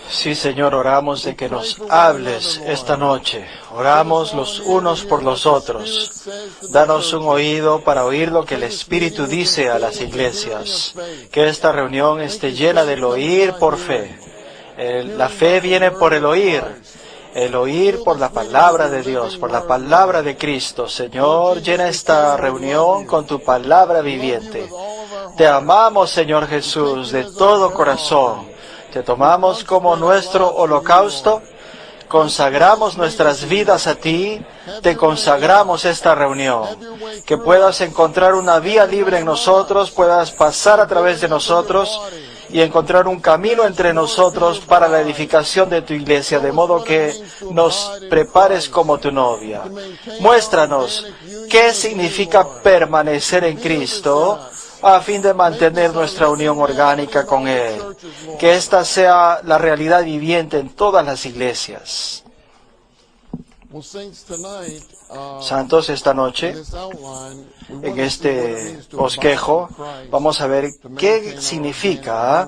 Sí, Señor, oramos de que nos hables esta noche. Oramos los unos por los otros. Danos un oído para oír lo que el Espíritu dice a las iglesias. Que esta reunión esté llena del oír por fe. La fe viene por el oír por la palabra de Dios, por la palabra de Cristo. Señor, llena esta reunión con tu palabra viviente. Te amamos, Señor Jesús, de todo corazón. Te tomamos como nuestro holocausto. Consagramos nuestras vidas a ti. Te consagramos esta reunión. Que puedas encontrar una vía libre en nosotros, puedas pasar a través de nosotros y encontrar un camino entre nosotros para la edificación de tu iglesia, de modo que nos prepares como tu novia. Muéstranos qué significa permanecer en Cristo a fin de mantener nuestra unión orgánica con Él. Que esta sea la realidad viviente en todas las iglesias. Santos, esta noche, en este bosquejo, vamos a ver qué significa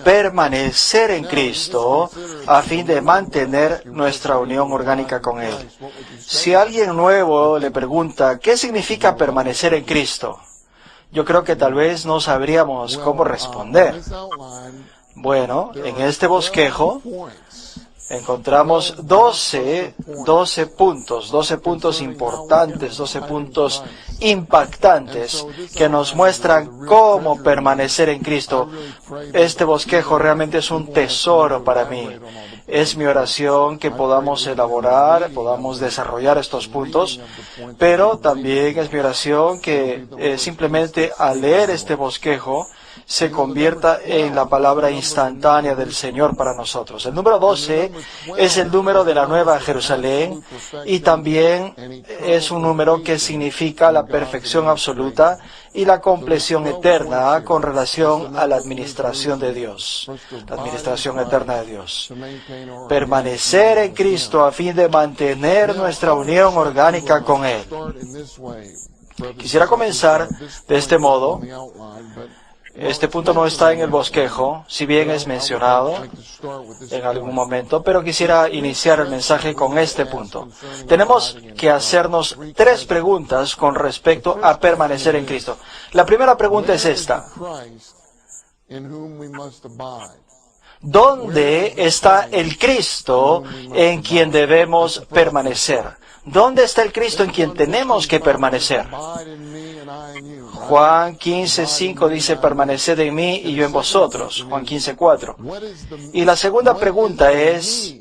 permanecer en Cristo a fin de mantener nuestra unión orgánica con Él. Si alguien nuevo le pregunta, ¿qué significa permanecer en Cristo? Yo creo que tal vez no sabríamos cómo responder. Bueno, en este bosquejo encontramos 12 puntos importantes, 12 puntos impactantes que nos muestran cómo permanecer en Cristo. Este bosquejo realmente es un tesoro para mí. Es mi oración que podamos elaborar, podamos desarrollar estos puntos, pero también es mi oración que simplemente al leer este bosquejo se convierta en la palabra instantánea del Señor para nosotros. El número 12 es el número de la Nueva Jerusalén y también es un número que significa la perfección absoluta y la compleción eterna con relación a la administración de Dios, la administración eterna de Dios. Permanecer en Cristo a fin de mantener nuestra unión orgánica con Él. Quisiera comenzar de este modo. Este punto no está en el bosquejo, si bien es mencionado en algún momento, pero quisiera iniciar el mensaje con este punto. Tenemos que hacernos 3 preguntas con respecto a permanecer en Cristo. La primera pregunta es esta. ¿Dónde está el Cristo en quien debemos permanecer? ¿Dónde está el Cristo en quien tenemos que permanecer? Juan 15:5 dice, permaneced en mí y yo en vosotros. Juan 15:4. Y la segunda pregunta es,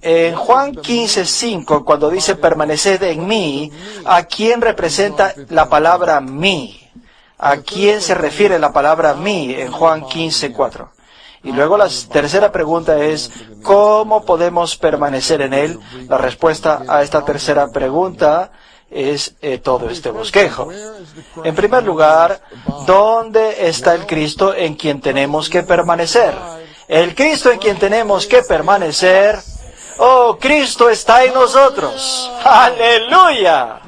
en Juan 15:5, cuando dice permaneced en mí, ¿a quién representa la palabra mí? ¿A quién se refiere la palabra mí en Juan 15:4? Y luego la tercera pregunta es, ¿cómo podemos permanecer en Él? La respuesta a esta tercera pregunta es todo este bosquejo. En primer lugar, ¿dónde está el Cristo en quien tenemos que permanecer? El Cristo en quien tenemos que permanecer. ¡Oh, Cristo está en nosotros! ¡Aleluya!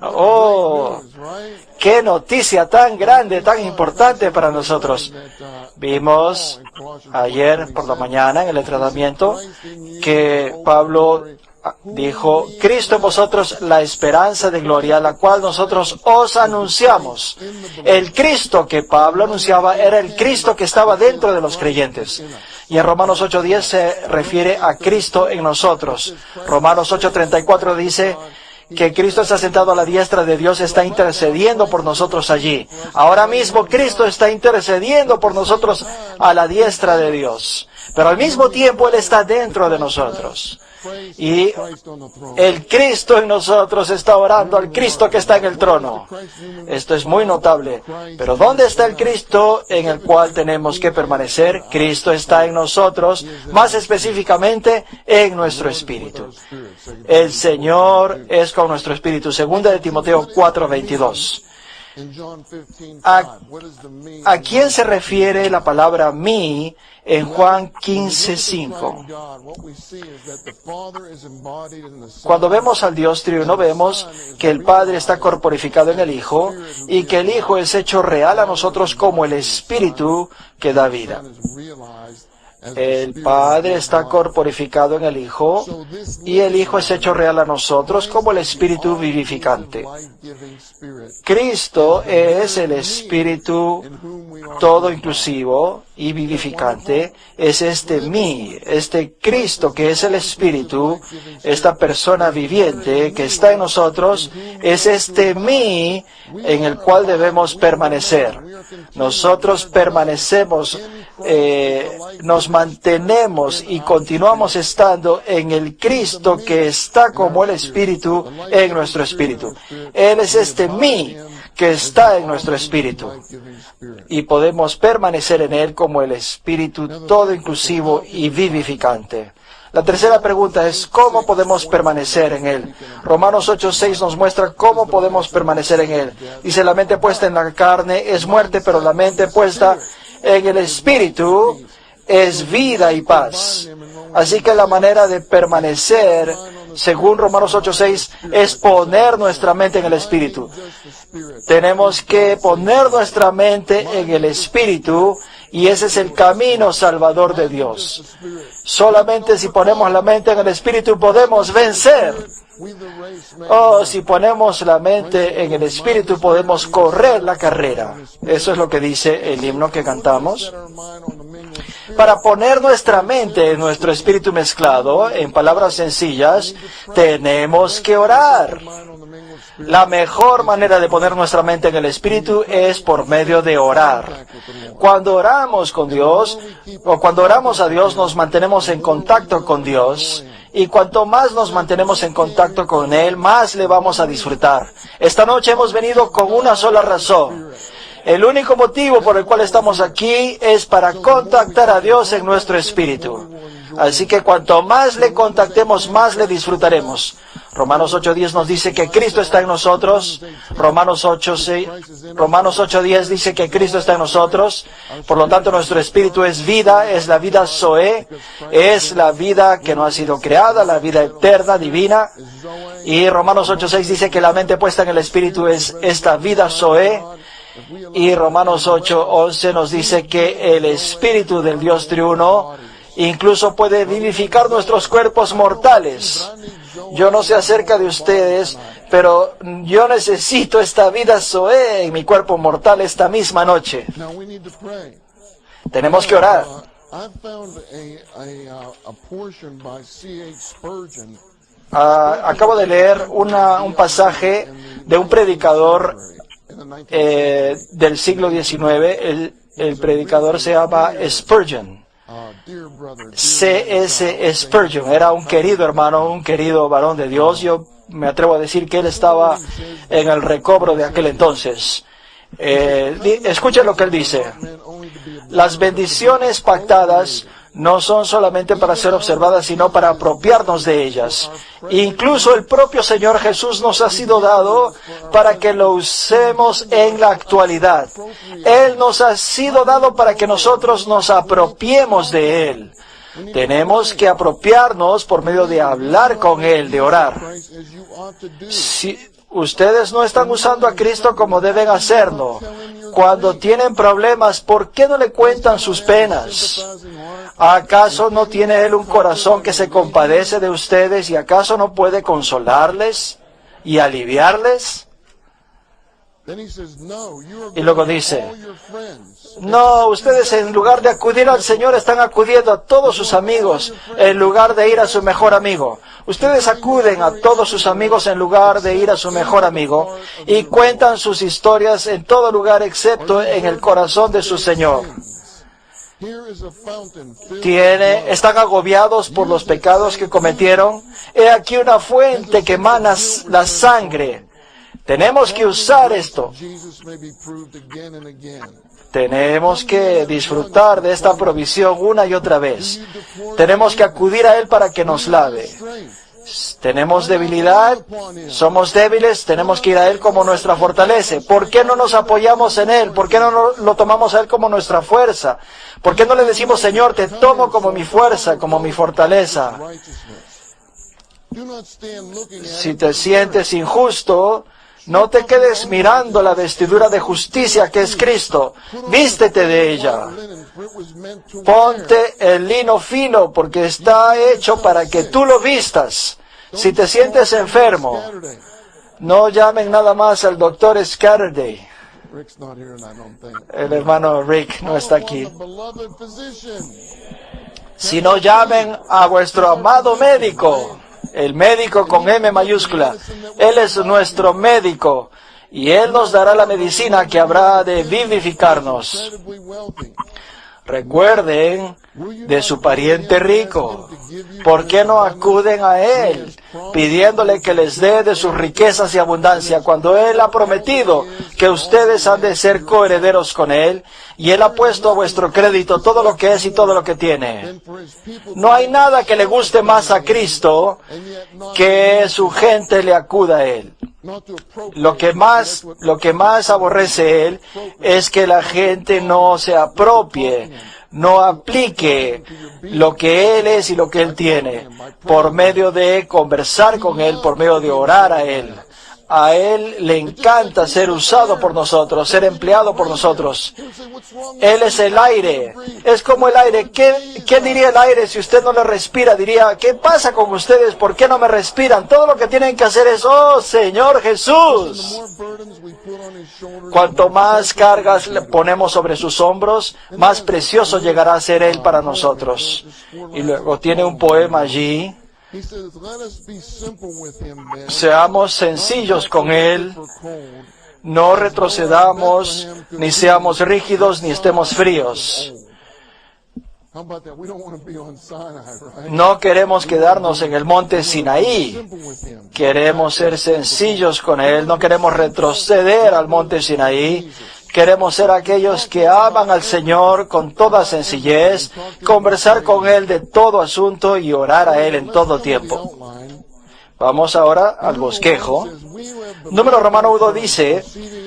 ¡Oh! ¡Qué noticia tan grande, tan importante para nosotros! Vimos ayer por la mañana en el entrenamiento que Pablo dijo, Cristo en vosotros la esperanza de gloria, la cual nosotros os anunciamos. El Cristo que Pablo anunciaba era el Cristo que estaba dentro de los creyentes. Y en Romanos 8:10 se refiere a Cristo en nosotros. Romanos 8:34 dice que Cristo está sentado a la diestra de Dios, está intercediendo por nosotros allí. Ahora mismo Cristo está intercediendo por nosotros a la diestra de Dios. Pero al mismo tiempo Él está dentro de nosotros. Y el Cristo en nosotros está orando al Cristo que está en el trono. Esto es muy notable. Pero ¿dónde está el Cristo en el cual tenemos que permanecer? Cristo está en nosotros, más específicamente en nuestro espíritu. El Señor es con nuestro espíritu. Segunda de Timoteo 4:22. ¿A quién se refiere la palabra mí en Juan 15:5? Cuando vemos al Dios triuno, vemos que el Padre está corporificado en el Hijo y que el Hijo es hecho real a nosotros como el Espíritu que da vida. El Padre está corporificado en el Hijo y el Hijo es hecho real a nosotros como el Espíritu vivificante. Cristo es el Espíritu todo inclusivo y vivificante. Es este mí, este Cristo que es el Espíritu, esta persona viviente que está en nosotros, es este mí en el cual debemos permanecer. Nosotros permanecemos, nos mantenemos y continuamos estando en el Cristo que está como el Espíritu en nuestro espíritu. Él es este mí que está en nuestro espíritu y podemos permanecer en Él como el Espíritu todo inclusivo y vivificante. La tercera pregunta es, ¿cómo podemos permanecer en Él? Romanos 8:6 nos muestra cómo podemos permanecer en Él. Dice, la mente puesta en la carne es muerte, pero la mente puesta en el Espíritu es vida y paz. Así que la manera de permanecer, según Romanos 8:6, es poner nuestra mente en el Espíritu. Tenemos que poner nuestra mente en el Espíritu y ese es el camino salvador de Dios. Solamente si ponemos la mente en el Espíritu podemos vencer. Si ponemos la mente en el Espíritu podemos correr la carrera. Eso es lo que dice el himno que cantamos. Para poner nuestra mente en nuestro espíritu mezclado, en palabras sencillas, tenemos que orar. La mejor manera de poner nuestra mente en el Espíritu es por medio de orar. Cuando oramos con Dios, o cuando oramos a Dios, nos mantenemos en contacto con Dios. Y cuanto más nos mantenemos en contacto con Él, más le vamos a disfrutar. Esta noche hemos venido con una sola razón. El único motivo por el cual estamos aquí es para contactar a Dios en nuestro espíritu. Así que cuanto más le contactemos, más le disfrutaremos. Romanos 8:10 nos dice que Cristo está en nosotros. Romanos 8:10 dice que Cristo está en nosotros. Por lo tanto, nuestro espíritu es vida, es la vida Zoé, es la vida que no ha sido creada, la vida eterna, divina. Y Romanos 8:6 dice que la mente puesta en el espíritu es esta vida Zoé. Y Romanos 8:11 nos dice que el Espíritu del Dios triuno incluso puede vivificar nuestros cuerpos mortales. Yo no sé acerca de ustedes, pero yo necesito esta vida Zoé en mi cuerpo mortal esta misma noche. Tenemos que orar. Acabo de leer un pasaje de un predicador del siglo XIX. El predicador se llama Spurgeon. C.S. Spurgeon era un querido hermano, un querido varón de Dios. Yo me atrevo a decir que él estaba en el recobro de aquel entonces. Escuchen lo que él dice. Las bendiciones pactadas no son solamente para ser observadas, sino para apropiarnos de ellas. Incluso el propio Señor Jesús nos ha sido dado para que lo usemos en la actualidad. Él nos ha sido dado para que nosotros nos apropiemos de Él. Tenemos que apropiarnos por medio de hablar con Él, de orar. Si ustedes no están usando a Cristo como deben hacerlo, cuando tienen problemas, ¿por qué no le cuentan sus penas? ¿Acaso no tiene Él un corazón que se compadece de ustedes y acaso no puede consolarles y aliviarles? Y luego dice, no, ustedes en lugar de acudir al Señor están acudiendo a todos sus amigos en lugar de ir a su mejor amigo. Ustedes acuden a todos sus amigos en lugar de ir a su mejor amigo y cuentan sus historias en todo lugar excepto en el corazón de su Señor. Están agobiados por los pecados que cometieron. He aquí una fuente que emana la sangre. Tenemos que usar esto. Tenemos que disfrutar de esta provisión una y otra vez. Tenemos que acudir a Él para que nos lave. Tenemos debilidad, somos débiles, tenemos que ir a Él como nuestra fortaleza. ¿Por qué no nos apoyamos en Él? ¿Por qué no lo tomamos a Él como nuestra fuerza? ¿Por qué no le decimos, Señor, te tomo como mi fuerza, como mi fortaleza? Si te sientes injusto, no te quedes mirando la vestidura de justicia que es Cristo. Vístete de ella. Ponte el lino fino porque está hecho para que tú lo vistas. Si te sientes enfermo, no llamen nada más al doctor Scatterday. El hermano Rick no está aquí. Si no, llamen a vuestro amado médico. El médico con M mayúscula. Él es nuestro médico y Él nos dará la medicina que habrá de vivificarnos. Recuerden de su pariente rico. ¿Por qué no acuden a Él pidiéndole que les dé de sus riquezas y abundancia cuando Él ha prometido que ustedes han de ser coherederos con Él y Él ha puesto a vuestro crédito todo lo que es y todo lo que tiene? No hay nada que le guste más a Cristo que su gente le acuda a Él. Lo que más aborrece Él es que la gente no se apropie, no aplique lo que Él es y lo que Él tiene, por medio de conversar con Él, por medio de orar a Él. A Él le encanta ser usado por nosotros, ser empleado por nosotros. Él es el aire. Es como el aire. ¿Qué diría el aire si usted no le respira? Diría, ¿qué pasa con ustedes? ¿Por qué no me respiran? Todo lo que tienen que hacer es, oh Señor Jesús. Cuanto más cargas le ponemos sobre sus hombros, más precioso llegará a ser Él para nosotros. Y luego tiene un poema allí. Seamos sencillos con Él, no retrocedamos, ni seamos rígidos, ni estemos fríos. No queremos quedarnos en el monte Sinaí, queremos ser sencillos con Él, no queremos retroceder al monte Sinaí. Queremos ser aquellos que aman al Señor con toda sencillez, conversar con Él de todo asunto y orar a Él en todo tiempo. Vamos ahora al bosquejo. Número romano 1 dice,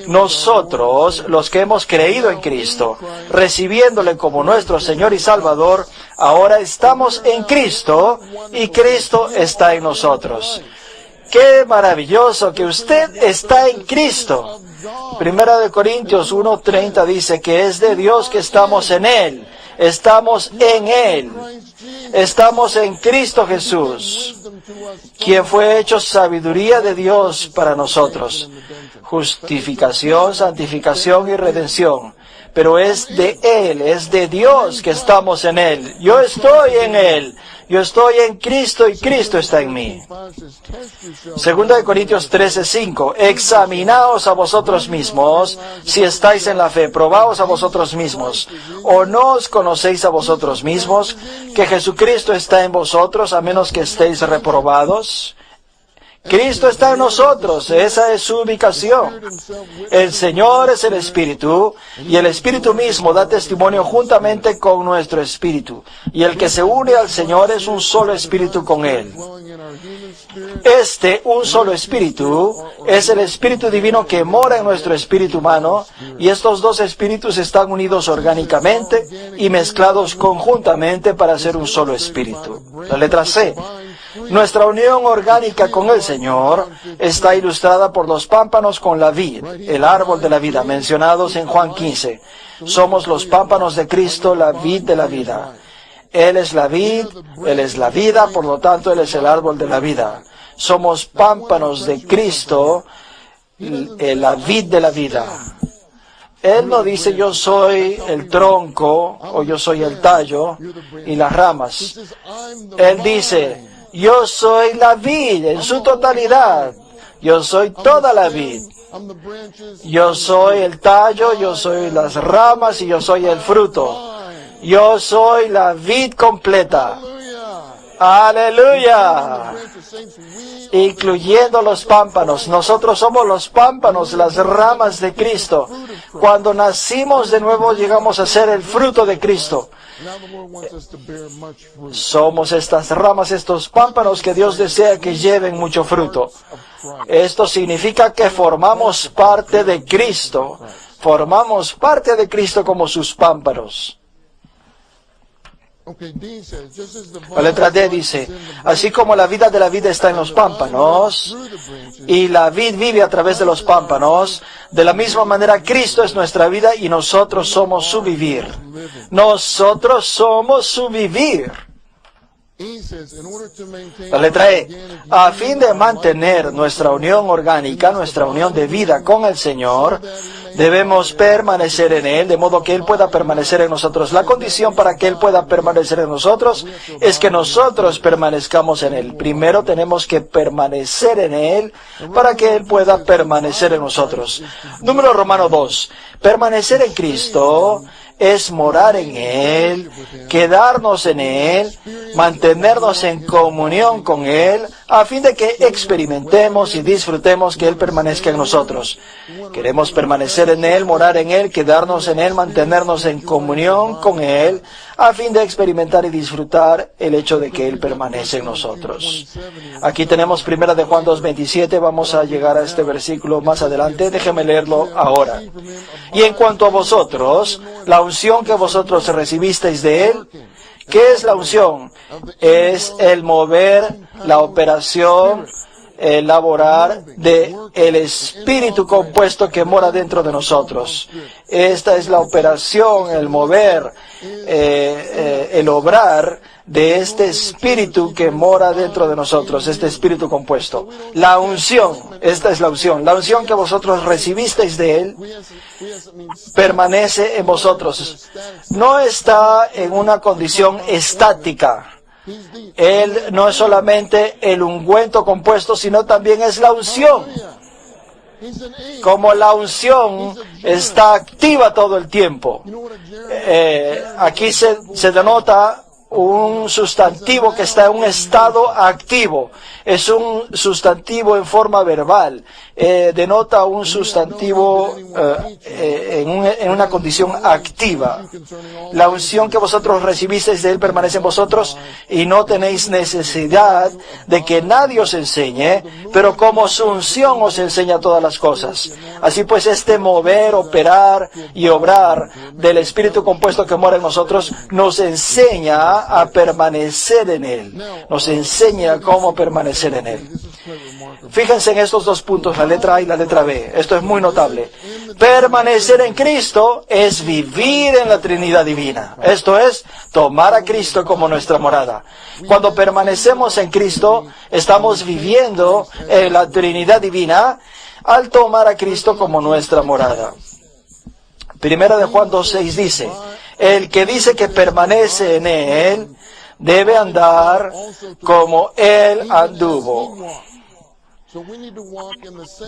nosotros, los que hemos creído en Cristo, recibiéndole como nuestro Señor y Salvador, ahora estamos en Cristo y Cristo está en nosotros. ¡Qué maravilloso que usted está en Cristo! Primera de Corintios 1:30 dice que es de Dios que estamos en Él. Estamos en Él. Estamos en Cristo Jesús, quien fue hecho sabiduría de Dios para nosotros. Justificación, santificación y redención. Pero es de Él, es de Dios que estamos en Él. Yo estoy en Él. Yo estoy en Cristo y Cristo está en mí. Segunda de Corintios 13:5. Examinaos a vosotros mismos si estáis en la fe. Probaos a vosotros mismos. ¿O no os conocéis a vosotros mismos que Jesucristo está en vosotros a menos que estéis reprobados? Cristo está en nosotros, esa es su ubicación. El Señor es el Espíritu, y el Espíritu mismo da testimonio juntamente con nuestro Espíritu. Y el que se une al Señor es un solo Espíritu con Él. Un solo Espíritu, es el Espíritu Divino que mora en nuestro espíritu humano, y estos dos espíritus están unidos orgánicamente y mezclados conjuntamente para ser un solo Espíritu. La letra C. Nuestra unión orgánica con el Señor está ilustrada por los pámpanos con la vid, el árbol de la vida, mencionados en Juan 15. Somos los pámpanos de Cristo, la vid de la vida. Él es la vid, Él es la vida, por lo tanto Él es el árbol de la vida. Somos pámpanos de Cristo, la vid de la vida. Él no dice yo soy el tronco o yo soy el tallo y las ramas. Él dice yo soy la vid en su totalidad. Yo soy toda la vid. Yo soy el tallo, yo soy las ramas y yo soy el fruto. Yo soy la vid completa. Aleluya. incluyendo los pámpanos. Nosotros somos los pámpanos, las ramas de Cristo. Cuando nacimos de nuevo, llegamos a ser el fruto de Cristo. Somos estas ramas, estos pámpanos que Dios desea que lleven mucho fruto. Esto significa que formamos parte de Cristo. Formamos parte de Cristo como sus pámpanos. La letra D dice, así como la vida de la vid está en los pámpanos y la vid vive a través de los pámpanos, de la misma manera Cristo es nuestra vida y nosotros somos su vivir. Nosotros somos su vivir. La letra E, a fin de mantener nuestra unión orgánica, nuestra unión de vida con el Señor, debemos permanecer en Él, de modo que Él pueda permanecer en nosotros. La condición para que Él pueda permanecer en nosotros es que nosotros permanezcamos en Él. Primero tenemos que permanecer en Él para que Él pueda permanecer en nosotros. Número Romano 2. Permanecer en Cristo es morar en Él, quedarnos en Él, mantenernos en comunión con Él, a fin de que experimentemos y disfrutemos que Él permanezca en nosotros. Queremos permanecer en Él, morar en Él, quedarnos en Él, mantenernos en comunión con Él, a fin de experimentar y disfrutar el hecho de que Él permanece en nosotros. Aquí tenemos 1 de Juan 2:27, vamos a llegar a este versículo más adelante, déjeme leerlo ahora. Y en cuanto a vosotros, la unción que vosotros recibisteis de Él, ¿qué es la unción? Es el mover, la operación, el laborar de el Espíritu compuesto que mora dentro de nosotros. Esta es la operación, el mover, el obrar de este Espíritu que mora dentro de nosotros, este Espíritu compuesto. La unción, esta es la unción que vosotros recibisteis de Él, permanece en vosotros. No está en una condición estática. Él no es solamente el ungüento compuesto, sino también es la unción. Como la unción está activa todo el tiempo. Aquí se denota un sustantivo que está en un estado activo. Es un sustantivo en forma verbal. Denota un sustantivo en una condición activa. La unción que vosotros recibisteis de Él permanece en vosotros y no tenéis necesidad de que nadie os enseñe, pero como su unción os enseña todas las cosas. Así pues, este mover, operar y obrar del Espíritu compuesto que mora en nosotros nos enseña a permanecer en Él. Nos enseña cómo permanecer en Él. Fíjense en estos dos puntos, la letra A y la letra B. Esto es muy notable. Permanecer en Cristo es vivir en la Trinidad Divina. Esto es tomar a Cristo como nuestra morada. Cuando permanecemos en Cristo, estamos viviendo en la Trinidad Divina al tomar a Cristo como nuestra morada. 1 de Juan 2:6 dice, el que dice que permanece en Él debe andar como Él anduvo.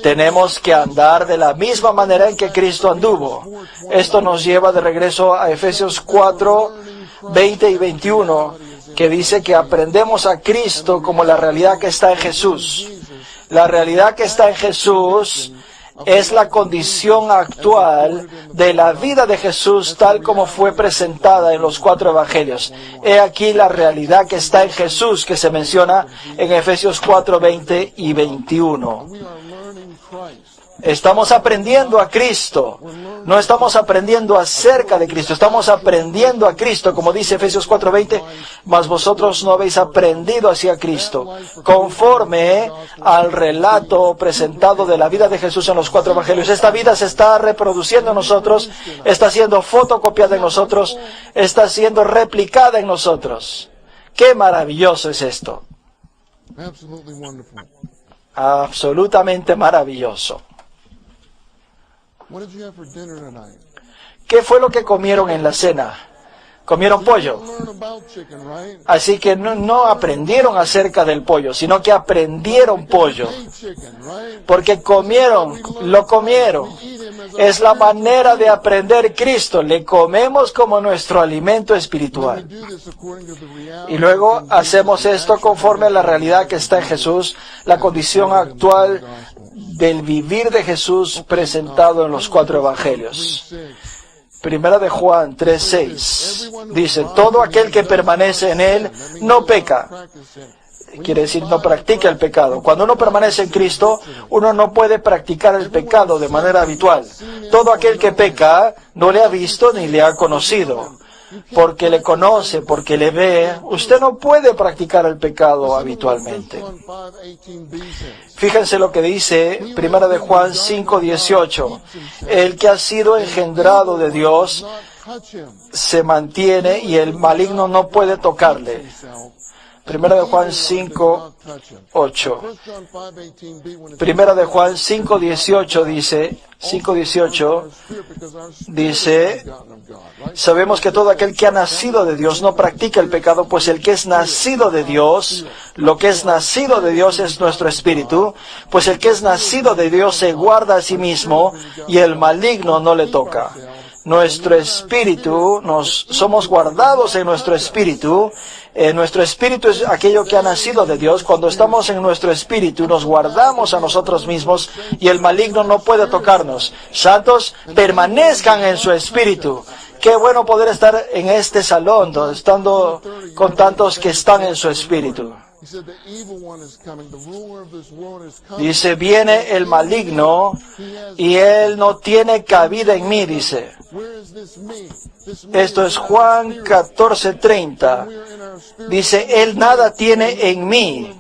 Tenemos que andar de la misma manera en que Cristo anduvo. Esto nos lleva de regreso a Efesios 4:20 y 21, que dice que aprendemos a Cristo como la realidad que está en Jesús. La realidad que está en Jesús es la condición actual de la vida de Jesús tal como fue presentada en los 4 evangelios. He aquí la realidad que está en Jesús que se menciona en Efesios 4:20 y 21. Estamos aprendiendo a Cristo. No estamos aprendiendo acerca de Cristo. Estamos aprendiendo a Cristo, como dice Efesios 4:20, mas vosotros no habéis aprendido hacia Cristo. Conforme al relato presentado de la vida de Jesús en los 4 evangelios, esta vida se está reproduciendo en nosotros, está siendo fotocopiada en nosotros, está siendo replicada en nosotros. ¡Qué maravilloso es esto! Absolutamente maravilloso. ¿Qué fue lo que comieron en la cena comieron pollo. Así que no aprendieron acerca del pollo, sino que aprendieron pollo. Porque lo comieron. Es la manera de aprender Cristo. Le comemos como nuestro alimento espiritual. Y luego hacemos esto conforme a la realidad que está en Jesús, la condición actual del vivir de Jesús presentado en los 4 evangelios. Primera de Juan 3:6 dice, todo aquel que permanece en Él no peca. Quiere decir, no practica el pecado. Cuando uno permanece en Cristo, uno no puede practicar el pecado de manera habitual. Todo aquel que peca no le ha visto ni le ha conocido. Porque le conoce, porque le ve, usted no puede practicar el pecado habitualmente. Fíjense lo que dice Primera de Juan 5:18. El que ha sido engendrado de Dios se mantiene y el maligno no puede tocarle. Primera de Juan 5:8. Primera de Juan 5:18 dice, 5:18 dice, sabemos que todo aquel que ha nacido de Dios no practica el pecado, pues el que es nacido de Dios, lo que es nacido de Dios es nuestro espíritu, pues el que es nacido de Dios se guarda a sí mismo y el maligno no le toca. Nuestro espíritu, somos guardados en nuestro espíritu. Nuestro espíritu es aquello que ha nacido de Dios. Cuando estamos en nuestro espíritu, nos guardamos a nosotros mismos y el maligno no puede tocarnos. Santos, permanezcan en su espíritu. Qué bueno poder estar en este salón, estando con tantos que están en su espíritu. Dice, viene el maligno y él no tiene cabida en mí, dice. Esto es Juan 14:30. Dice, él nada tiene en mí.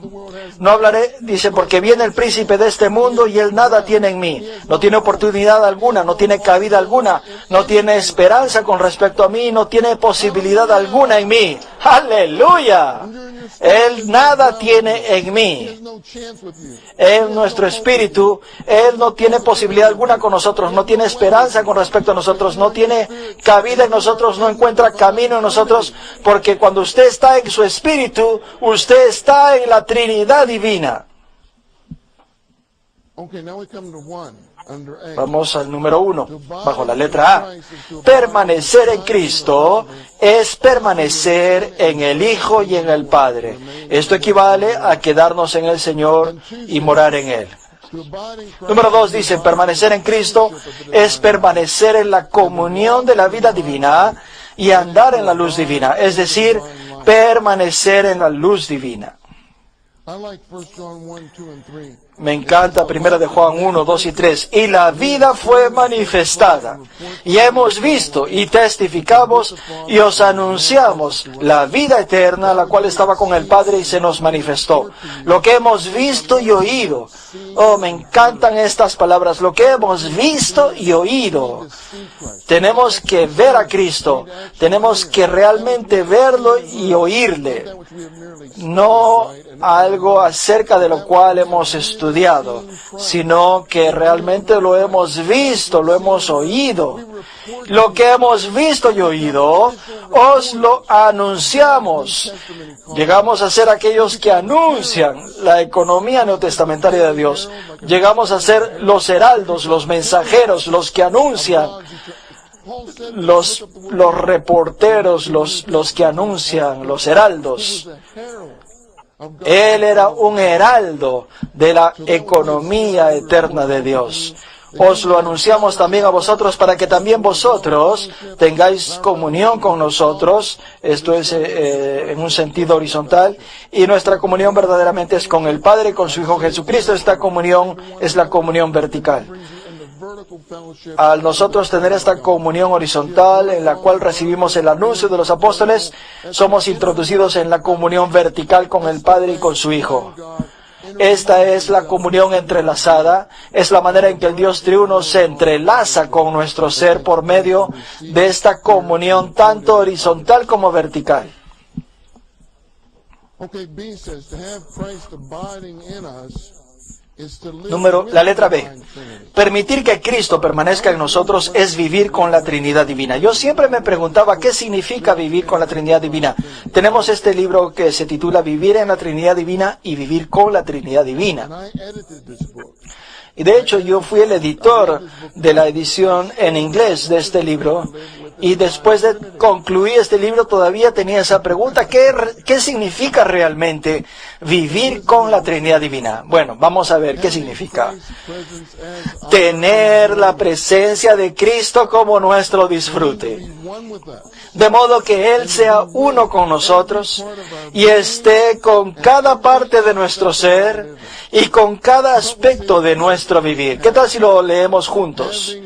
No hablaré, dice, porque viene el príncipe de este mundo y él nada tiene en mí. No tiene oportunidad alguna, no tiene cabida alguna, no tiene esperanza con respecto a mí, no tiene posibilidad alguna en mí. ¡Aleluya! Él nada tiene en mí. En nuestro espíritu, Él no tiene posibilidad alguna con nosotros, no tiene esperanza con respecto a nosotros, no tiene cabida en nosotros, no encuentra camino en nosotros, porque cuando usted está en su espíritu, usted está en la Trinidad divina. Vamos al número 1, bajo la letra A. Permanecer en Cristo es permanecer en el Hijo y en el Padre. Esto equivale a quedarnos en el Señor y morar en Él. Número 2 dice, permanecer en Cristo es permanecer en la comunión de la vida divina y andar en la luz divina, es decir, permanecer en la luz divina. Me encanta 1 de Juan 1, 2 y 3. Y la vida fue manifestada. Y hemos visto y testificamos y os anunciamos la vida eterna, la cual estaba con el Padre y se nos manifestó. Lo que hemos visto y oído. Oh, me encantan estas palabras. Lo que hemos visto y oído. Tenemos que ver a Cristo. Tenemos que realmente verlo y oírle. No algo acerca de lo cual hemos estudiado, sino que realmente lo hemos visto, lo hemos oído. Lo que hemos visto y oído, os lo anunciamos. Llegamos a ser aquellos que anuncian la economía neotestamentaria de Dios. Llegamos a ser los heraldos, los mensajeros, los que anuncian. Los reporteros, los que anuncian, los heraldos. Él era un heraldo de la economía eterna de Dios. Os lo anunciamos también a vosotros para que también vosotros tengáis comunión con nosotros. Esto es en un sentido horizontal. Y nuestra comunión verdaderamente es con el Padre y con su Hijo Jesucristo. Esta comunión es la comunión vertical. Al nosotros tener esta comunión horizontal en la cual recibimos el anuncio de los apóstoles, somos introducidos en la comunión vertical con el Padre y con su Hijo. Esta es la comunión entrelazada, es la manera en que el Dios triuno se entrelaza con nuestro ser por medio de esta comunión tanto horizontal como vertical. La letra B. Permitir que Cristo permanezca en nosotros es vivir con la Trinidad Divina. Yo siempre me preguntaba qué significa vivir con la Trinidad Divina. Tenemos este libro que se titula Vivir en la Trinidad Divina y Vivir con la Trinidad Divina. Y de hecho yo fui el editor de la edición en inglés de este libro. Y después de concluir este libro todavía tenía esa pregunta, ¿qué significa realmente vivir con la Trinidad Divina? Bueno, vamos a ver qué significa. Tener la presencia de Cristo como nuestro disfrute. De modo que Él sea uno con nosotros y esté con cada parte de nuestro ser y con cada aspecto de nuestro vivir. ¿Qué tal si lo leemos juntos?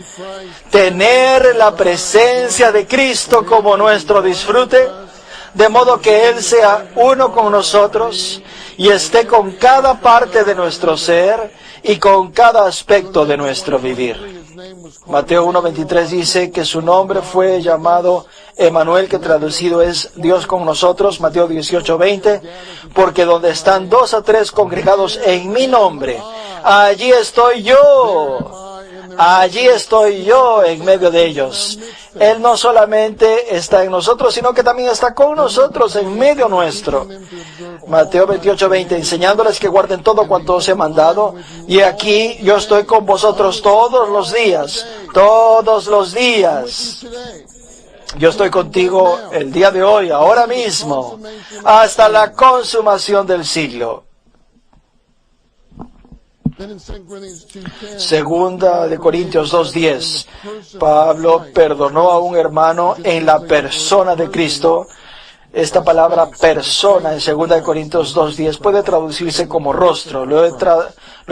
Tener la presencia de Cristo como nuestro disfrute, de modo que Él sea uno con nosotros y esté con cada parte de nuestro ser y con cada aspecto de nuestro vivir. Mateo 1:23 dice que su nombre fue llamado Emanuel, que traducido es Dios con nosotros. Mateo 18:20, porque donde están 2 o 3 congregados en mi nombre, allí estoy yo. Allí estoy yo en medio de ellos. Él no solamente está en nosotros, sino que también está con nosotros en medio nuestro. Mateo 28:20, enseñándoles que guarden todo cuanto os he mandado. Y aquí yo estoy con vosotros todos los días. Todos los días. Yo estoy contigo el día de hoy, ahora mismo, hasta la consumación del siglo. Segunda de Corintios 2:10, Pablo perdonó a un hermano en la persona de Cristo. Esta palabra persona en Segunda de Corintios 2:10 puede traducirse como rostro. Lo he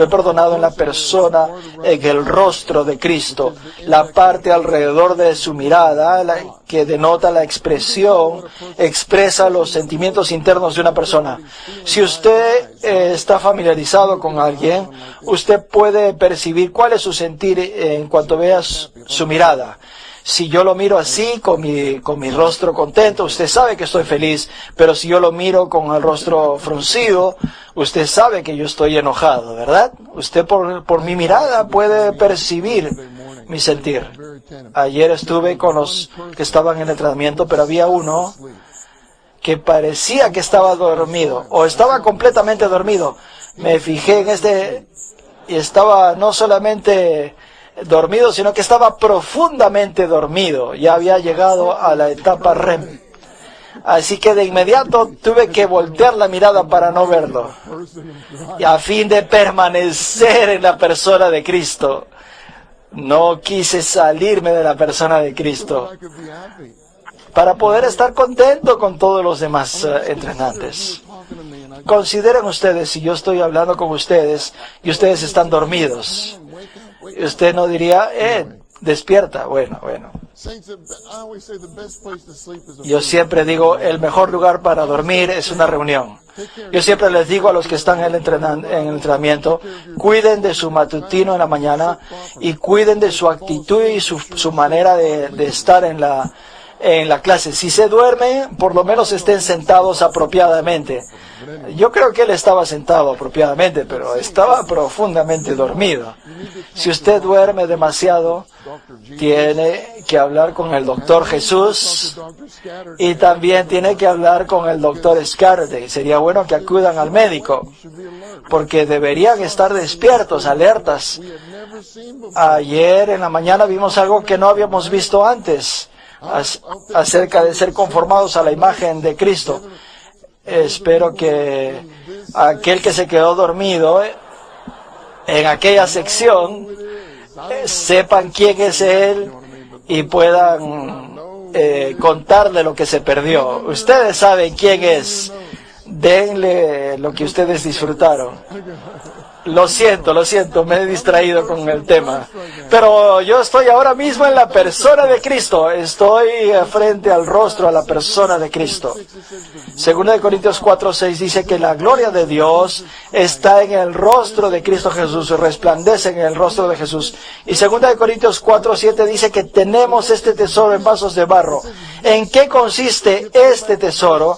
perdonado en la persona, en el rostro de Cristo. La parte alrededor de su mirada, que denota la expresión, expresa los sentimientos internos de una persona. Si usted está familiarizado con alguien, usted puede percibir cuál es su sentir en cuanto veas su mirada. Si yo lo miro así, con mi rostro contento, usted sabe que estoy feliz. Pero si yo lo miro con el rostro fruncido, usted sabe que yo estoy enojado, ¿verdad? Usted por mi mirada puede percibir mi sentir. Ayer estuve con los que estaban en el entrenamiento, pero había uno que parecía que estaba dormido, o estaba completamente dormido. Me fijé en y estaba no solamente dormido, sino que estaba profundamente dormido. Ya había llegado a la etapa REM. Así que de inmediato tuve que voltear la mirada para no verlo. Y a fin de permanecer en la persona de Cristo. No quise salirme de la persona de Cristo para poder estar contento con todos los demás entrenantes. Consideren ustedes, si yo estoy hablando con ustedes y ustedes están dormidos, usted no diría, despierta. Bueno. Yo siempre digo, el mejor lugar para dormir es una reunión. Yo siempre les digo a los que están en el entrenamiento, cuiden de su matutino en la mañana y cuiden de su actitud y su manera de estar en la clase. Si se duermen, por lo menos estén sentados apropiadamente. Yo creo que él estaba sentado apropiadamente, pero estaba profundamente dormido. Si usted duerme demasiado, tiene que hablar con el doctor Jesús y también tiene que hablar con el doctor Scatterday. Sería bueno que acudan al médico, porque deberían estar despiertos, alertas. Ayer en la mañana vimos algo que no habíamos visto antes, acerca de ser conformados a la imagen de Cristo. Espero que aquel que se quedó dormido en aquella sección sepan quién es él y puedan contarle lo que se perdió. Ustedes saben quién es. Denle lo que ustedes disfrutaron. Lo siento, me he distraído con el tema. Pero yo estoy ahora mismo en la persona de Cristo. Estoy frente al rostro, a la persona de Cristo. Segunda de Corintios 4:6 dice que la gloria de Dios está en el rostro de Cristo Jesús, resplandece en el rostro de Jesús. Y segunda de Corintios 4:7 dice que tenemos este tesoro en vasos de barro. ¿En qué consiste este tesoro?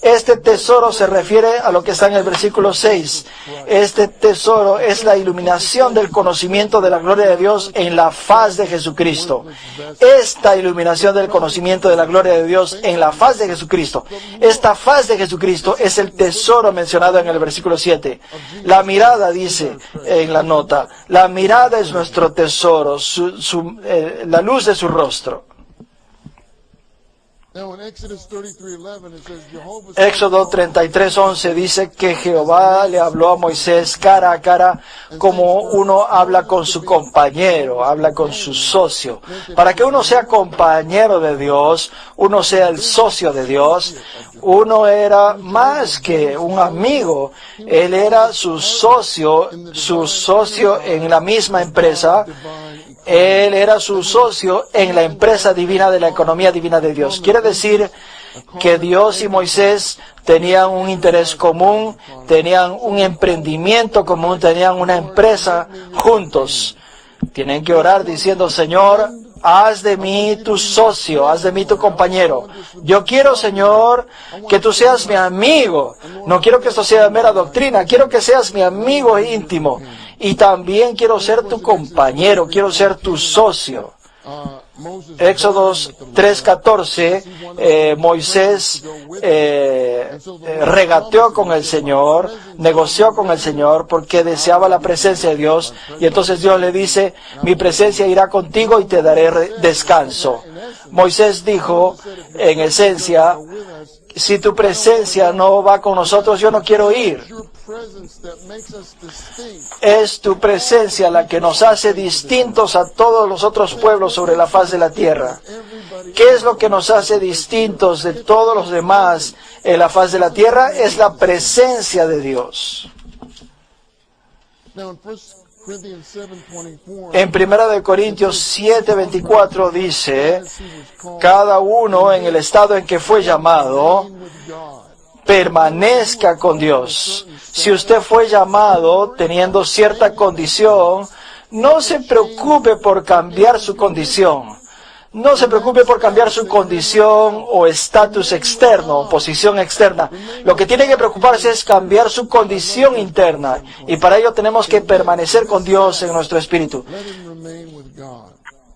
Este tesoro se refiere a lo que está en el versículo 6. Este tesoro es la iluminación del conocimiento de la gloria de Dios en la faz de Jesucristo. Esta iluminación del conocimiento de la gloria de Dios en la faz de Jesucristo. Esta faz de Jesucristo es el tesoro mencionado en el versículo 7. La mirada, dice en la nota, la mirada es nuestro tesoro, la luz de su rostro. Éxodo 33:11 dice que Jehová le habló a Moisés cara a cara como uno habla con su compañero, habla con su socio. Para que uno sea compañero de Dios, uno sea el socio de Dios, uno era más que un amigo, él era su socio en la misma empresa. Él era su socio en la empresa divina de la economía divina de Dios. Quiere decir que Dios y Moisés tenían un interés común, tenían un emprendimiento común, tenían una empresa juntos. Tienen que orar diciendo, Señor, haz de mí tu socio, haz de mí tu compañero. Yo quiero, Señor, que tú seas mi amigo. No quiero que esto sea mera doctrina, quiero que seas mi amigo íntimo. Y también quiero ser tu compañero, quiero ser tu socio. Éxodo 3:14, Moisés regateó con el Señor, negoció con el Señor porque deseaba la presencia de Dios. Y entonces Dios le dice, mi presencia irá contigo y te daré descanso. Moisés dijo, en esencia, si tu presencia no va con nosotros, yo no quiero ir. Es tu presencia la que nos hace distintos a todos los otros pueblos sobre la faz de la tierra. ¿Qué es lo que nos hace distintos de todos los demás en la faz de la tierra? Es la presencia de Dios. En 1 Corintios 7:24 dice, cada uno en el estado en que fue llamado, permanezca con Dios. Si usted fue llamado teniendo cierta condición, no se preocupe por cambiar su condición. No se preocupe por cambiar su condición o estatus externo, posición externa. Lo que tiene que preocuparse es cambiar su condición interna. Y para ello tenemos que permanecer con Dios en nuestro espíritu.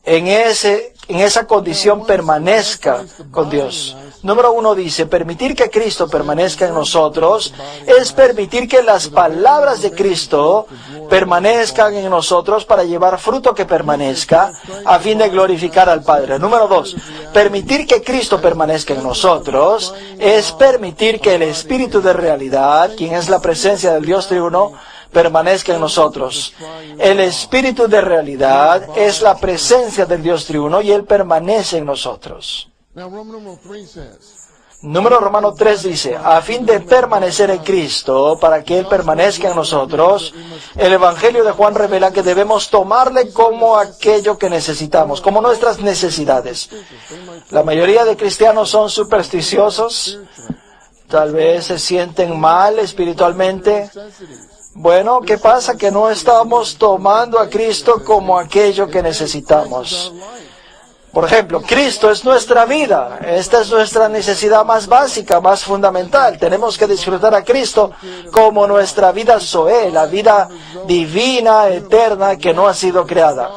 En esa condición permanezca con Dios. Número 1 dice, permitir que Cristo permanezca en nosotros es permitir que las palabras de Cristo permanezcan en nosotros para llevar fruto que permanezca a fin de glorificar al Padre. Número 2, permitir que Cristo permanezca en nosotros es permitir que el Espíritu de realidad, quien es la presencia del Dios triuno, permanezca en nosotros. El Espíritu de realidad es la presencia del Dios triuno y Él permanece en nosotros. Número Romano 3 dice, a fin de permanecer en Cristo, para que Él permanezca en nosotros, el Evangelio de Juan revela que debemos tomarle como aquello que necesitamos, como nuestras necesidades. La mayoría de cristianos son supersticiosos, tal vez se sienten mal espiritualmente. Bueno, ¿qué pasa? Que no estamos tomando a Cristo como aquello que necesitamos. Por ejemplo, Cristo es nuestra vida. Esta es nuestra necesidad más básica, más fundamental. Tenemos que disfrutar a Cristo como nuestra vida Zoé, la vida divina, eterna, que no ha sido creada.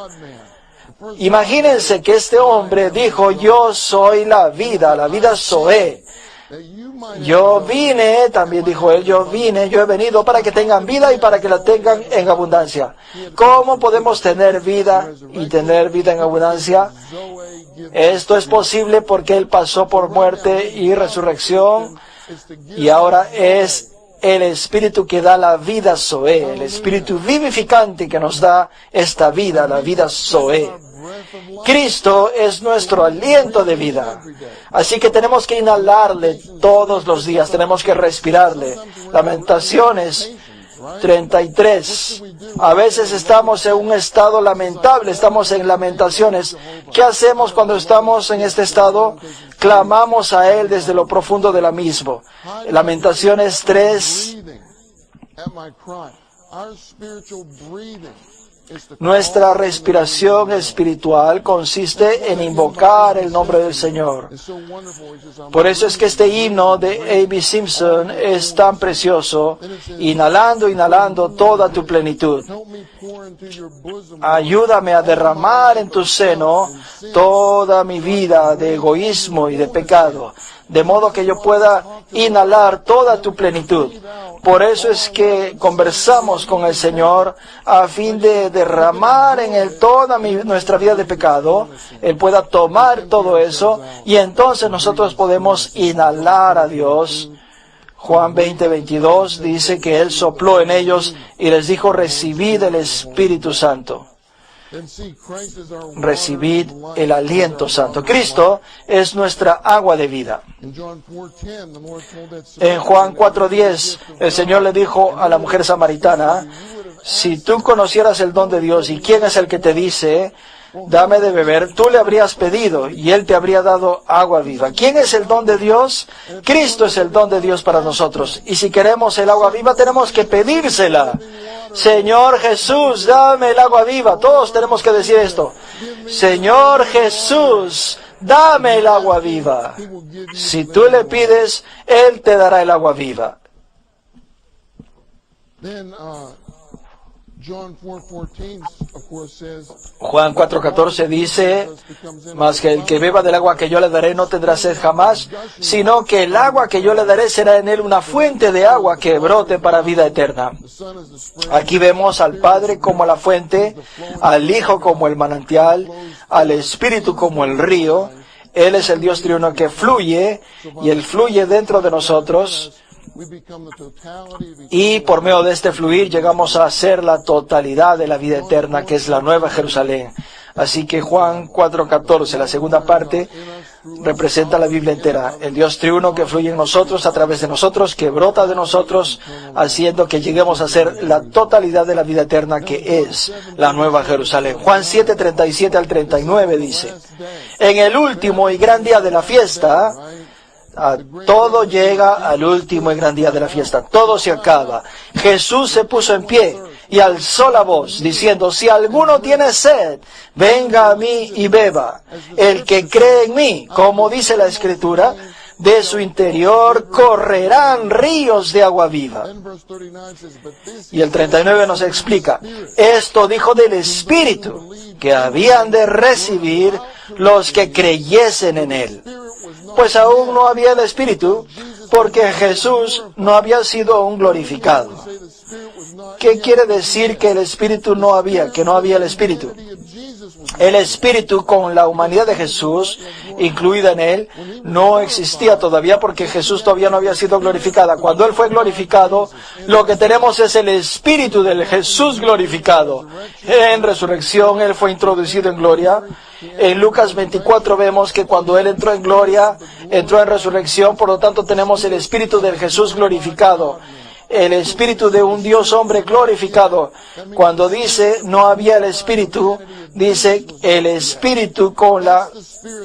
Imagínense que este hombre dijo, yo soy la vida Zoé. Yo vine, también dijo él, yo he venido para que tengan vida y para que la tengan en abundancia. ¿Cómo podemos tener vida y tener vida en abundancia? Esto es posible porque Él pasó por muerte y resurrección y ahora es el Espíritu que da la vida Zoé, el Espíritu vivificante que nos da esta vida, la vida Zoé. Cristo es nuestro aliento de vida. Así que tenemos que inhalarle todos los días, tenemos que respirarle. Lamentaciones 33. A veces estamos en un estado lamentable, estamos en lamentaciones. ¿Qué hacemos cuando estamos en este estado? Clamamos a Él desde lo profundo del abismo. Lamentaciones 3. Nuestra respiración espiritual consiste en invocar el nombre del Señor. Por eso es que este himno de A.B. Simpson es tan precioso. Inhalando, inhalando toda tu plenitud. Ayúdame a derramar en tu seno toda mi vida de egoísmo y de pecado, de modo que yo pueda inhalar toda tu plenitud. Por eso es que conversamos con el Señor a fin de derramar en Él toda nuestra vida de pecado. Él pueda tomar todo eso y entonces nosotros podemos inhalar a Dios. Juan 20:22 dice que Él sopló en ellos y les dijo, recibid el Espíritu Santo. Recibid el aliento santo. Cristo es nuestra agua de vida. En Juan 4:10, el Señor le dijo a la mujer samaritana, si tú conocieras el don de Dios y quién es el que te dice, dame de beber, tú le habrías pedido y Él te habría dado agua viva. ¿Quién es el don de Dios? Cristo es el don de Dios para nosotros. Y si queremos el agua viva, tenemos que pedírsela. Señor Jesús, dame el agua viva. Todos tenemos que decir esto. Señor Jesús, dame el agua viva. Si tú le pides, Él te dará el agua viva. Juan 4:14 dice, mas que el que beba del agua que yo le daré no tendrá sed jamás, sino que el agua que yo le daré será en él una fuente de agua que brote para vida eterna. Aquí vemos al Padre como la fuente, al Hijo como el manantial, al Espíritu como el río. Él es el Dios triuno que fluye, y Él fluye dentro de nosotros. Y por medio de este fluir llegamos a ser la totalidad de la vida eterna, que es la Nueva Jerusalén. Así que Juan 4:14, la segunda parte, representa la Biblia entera. El Dios triuno que fluye en nosotros, a través de nosotros, que brota de nosotros, haciendo que lleguemos a ser la totalidad de la vida eterna, que es la Nueva Jerusalén. Juan 7:37 al 39 dice, en el último y gran día de la fiesta, todo llega al último y gran día de la fiesta. Todo se acaba. Jesús se puso en pie y alzó la voz, diciendo, si alguno tiene sed, venga a mí y beba. El que cree en mí, como dice la Escritura, de su interior correrán ríos de agua viva. Y el 39 nos explica, esto dijo del Espíritu, que habían de recibir los que creyesen en Él. Pues aún no había el Espíritu, porque Jesús no había sido aún glorificado. ¿Qué quiere decir que el Espíritu no había, que no había el Espíritu? El Espíritu con la humanidad de Jesús, incluida en Él, no existía todavía porque Jesús todavía no había sido glorificada. Cuando Él fue glorificado, lo que tenemos es el Espíritu del Jesús glorificado. En resurrección, Él fue introducido en gloria. En Lucas 24 vemos que cuando Él entró en gloria, entró en resurrección, por lo tanto tenemos el Espíritu del Jesús glorificado. El Espíritu de un Dios hombre glorificado. Cuando dice no había el Espíritu, dice el Espíritu con la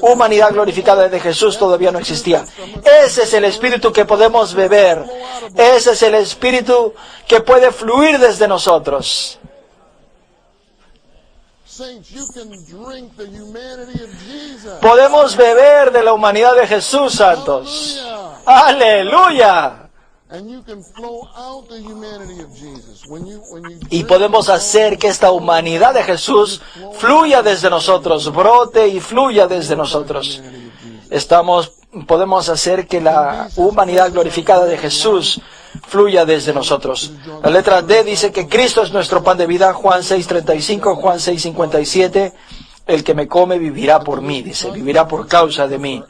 humanidad glorificada de Jesús todavía no existía. Ese es el Espíritu que podemos beber. Ese es el Espíritu que puede fluir desde nosotros. Podemos beber de la humanidad de Jesús, santos. ¡Aleluya! Y podemos hacer que esta humanidad de Jesús fluya desde nosotros, brote y fluya desde nosotros. Podemos hacer que la humanidad glorificada de Jesús fluya desde nosotros. La letra D dice que Cristo es nuestro pan de vida, Juan 6:35, Juan 6:57. El que me come vivirá por mí, dice, vivirá por causa de mí.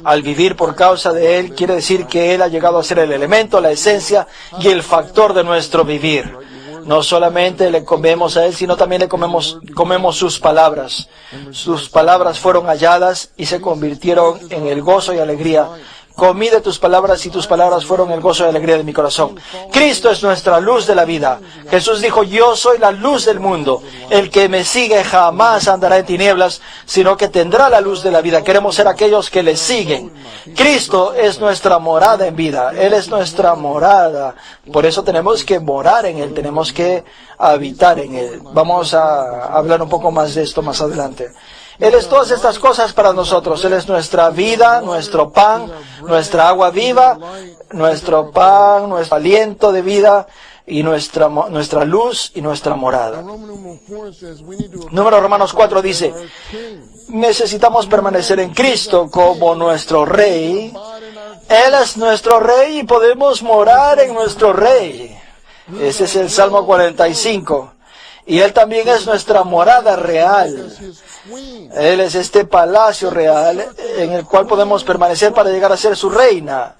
Al vivir por causa de Él, quiere decir que Él ha llegado a ser el elemento, la esencia y el factor de nuestro vivir. No solamente le comemos a Él, sino también le comemos sus palabras. Sus palabras fueron halladas y se convirtieron en el gozo y alegría Comí de tus palabras y tus palabras fueron el gozo y alegría de mi corazón. Cristo es nuestra luz de la vida. Jesús dijo, yo soy la luz del mundo. El que me sigue jamás andará en tinieblas, sino que tendrá la luz de la vida. Queremos ser aquellos que le siguen. Cristo es nuestra morada en vida. Él es nuestra morada. Por eso tenemos que morar en Él. Tenemos que habitar en Él. Vamos a hablar un poco más de esto más adelante. Él es todas estas cosas para nosotros. Él es nuestra vida, nuestro pan, nuestra agua viva, nuestro pan, nuestro aliento de vida y nuestra luz y nuestra morada. Número Romanos 4 dice, necesitamos permanecer en Cristo como nuestro Rey. Él es nuestro Rey y podemos morar en nuestro Rey. Ese es el Salmo 45. Y Él también es nuestra morada real. Él es este palacio real en el cual podemos permanecer para llegar a ser su reina.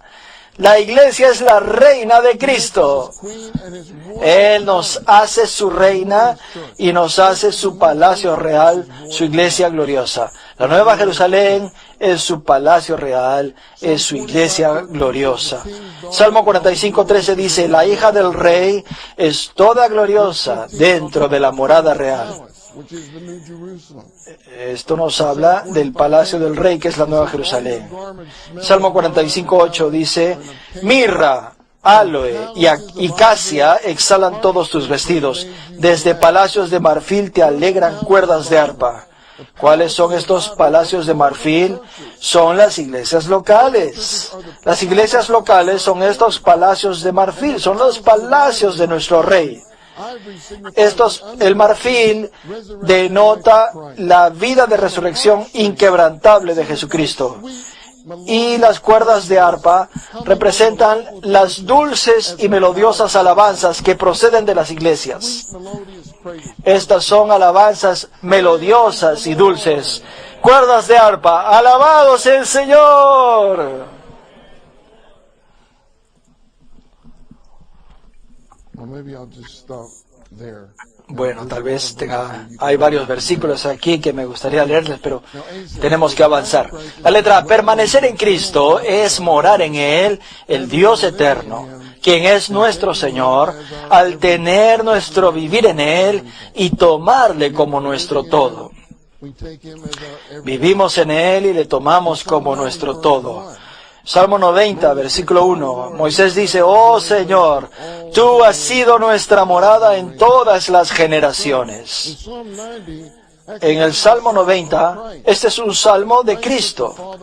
La iglesia es la reina de Cristo. Él nos hace su reina y nos hace su palacio real, su iglesia gloriosa. La Nueva Jerusalén es su palacio real, es su iglesia gloriosa. Salmo 45:13 dice, la hija del rey es toda gloriosa dentro de la morada real. Esto nos habla del palacio del rey, que es la Nueva Jerusalén. Salmo 45:8 dice, mirra, aloe y casia exhalan todos tus vestidos. Desde palacios de marfil te alegran cuerdas de arpa. ¿Cuáles son estos palacios de marfil? Son las iglesias locales. Las iglesias locales son estos palacios de marfil, son los palacios de nuestro rey. El marfil denota la vida de resurrección inquebrantable de Jesucristo. Y las cuerdas de arpa representan las dulces y melodiosas alabanzas que proceden de las iglesias. Estas son alabanzas melodiosas y dulces. Cuerdas de arpa, ¡alabados el Señor! Bueno, tal vez hay varios versículos aquí que me gustaría leerles, pero tenemos que avanzar. La letra A, permanecer en Cristo es morar en Él, el Dios eterno, quien es nuestro Señor, al tener nuestro vivir en Él y tomarle como nuestro todo. Vivimos en Él y le tomamos como nuestro todo. Salmo 90, versículo 1. Moisés dice, oh Señor, tú has sido nuestra morada en todas las generaciones. En el Salmo 90, este es un salmo de Cristo.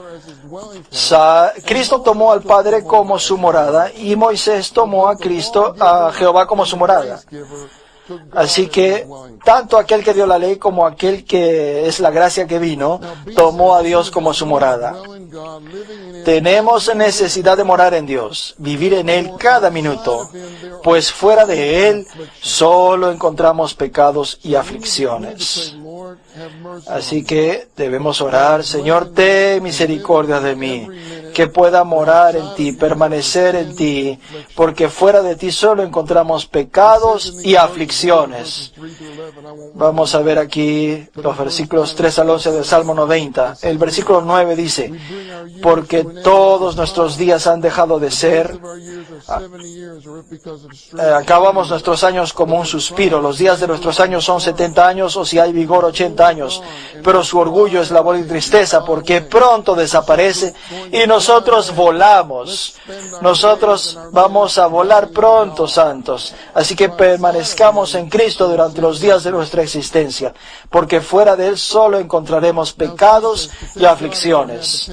Cristo tomó al Padre como su morada y Moisés tomó a Jehová como su morada. Así que tanto aquel que dio la ley como aquel que es la gracia que vino, tomó a Dios como su morada. Tenemos necesidad de morar en Dios, vivir en Él cada minuto, pues fuera de Él solo encontramos pecados y aflicciones. Así que debemos orar, Señor, ten misericordia de mí, que pueda morar en ti, permanecer en ti, porque fuera de ti solo encontramos pecados y aflicciones. Vamos a ver aquí los versículos 3 al 11 del Salmo 90. El versículo 9 dice, porque todos nuestros días han dejado de ser, acabamos nuestros años como un suspiro, los días de nuestros años son 70 años o si hay vigor 80 años, pero su orgullo es labor y tristeza porque pronto desaparece y nosotros volamos. Nosotros vamos a volar pronto, santos. Así que permanezcamos en Cristo durante los días de nuestra existencia, porque fuera de Él solo encontraremos pecados y aflicciones.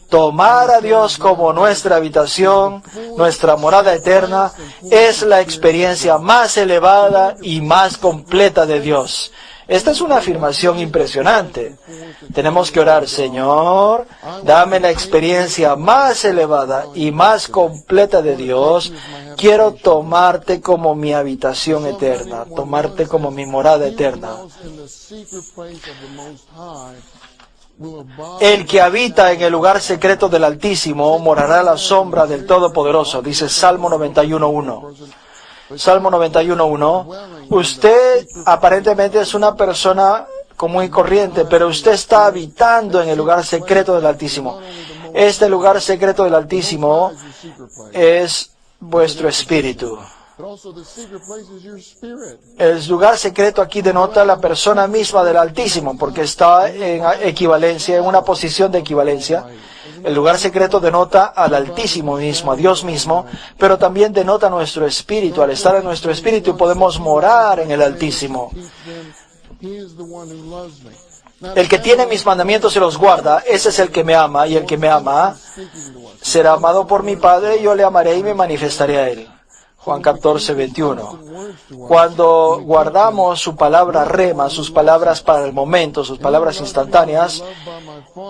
Tomar a Dios como nuestra habitación, nuestra morada eterna, es la experiencia más elevada y más completa de Dios. Esta es una afirmación impresionante. Tenemos que orar, Señor, dame la experiencia más elevada y más completa de Dios. Quiero tomarte como mi habitación eterna, tomarte como mi morada eterna. El que habita en el lugar secreto del Altísimo morará a la sombra del Todopoderoso, dice Salmo 91:1. Salmo 91:1. Usted aparentemente es una persona común y corriente, pero usted está habitando en el lugar secreto del Altísimo. Este lugar secreto del Altísimo es vuestro espíritu. El lugar secreto aquí denota la persona misma del Altísimo, porque está en equivalencia, en una posición de equivalencia. El lugar secreto denota al Altísimo mismo, a Dios mismo, pero también denota nuestro espíritu. Al estar en nuestro espíritu podemos morar en el Altísimo. El que tiene mis mandamientos y los guarda, ese es el que me ama, y el que me ama será amado por mi Padre, y yo le amaré y me manifestaré a él. Juan 14, 21. Cuando guardamos su palabra rema, sus palabras para el momento, sus palabras instantáneas,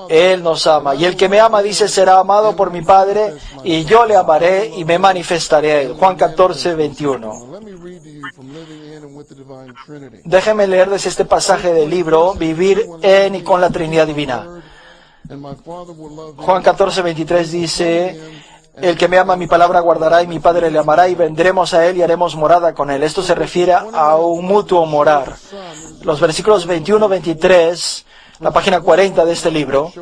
Él nos ama. Y el que me ama, dice, será amado por mi Padre, y yo le amaré y me manifestaré a él. Juan 14, 21. Déjenme leerles este pasaje del libro, Vivir en y con la Trinidad Divina. Juan 14, 23 dice, el que me ama mi palabra guardará y mi Padre le amará y vendremos a él y haremos morada con él. Esto se refiere a un mutuo morar. Los versículos 21, 23, la página 40 de este libro,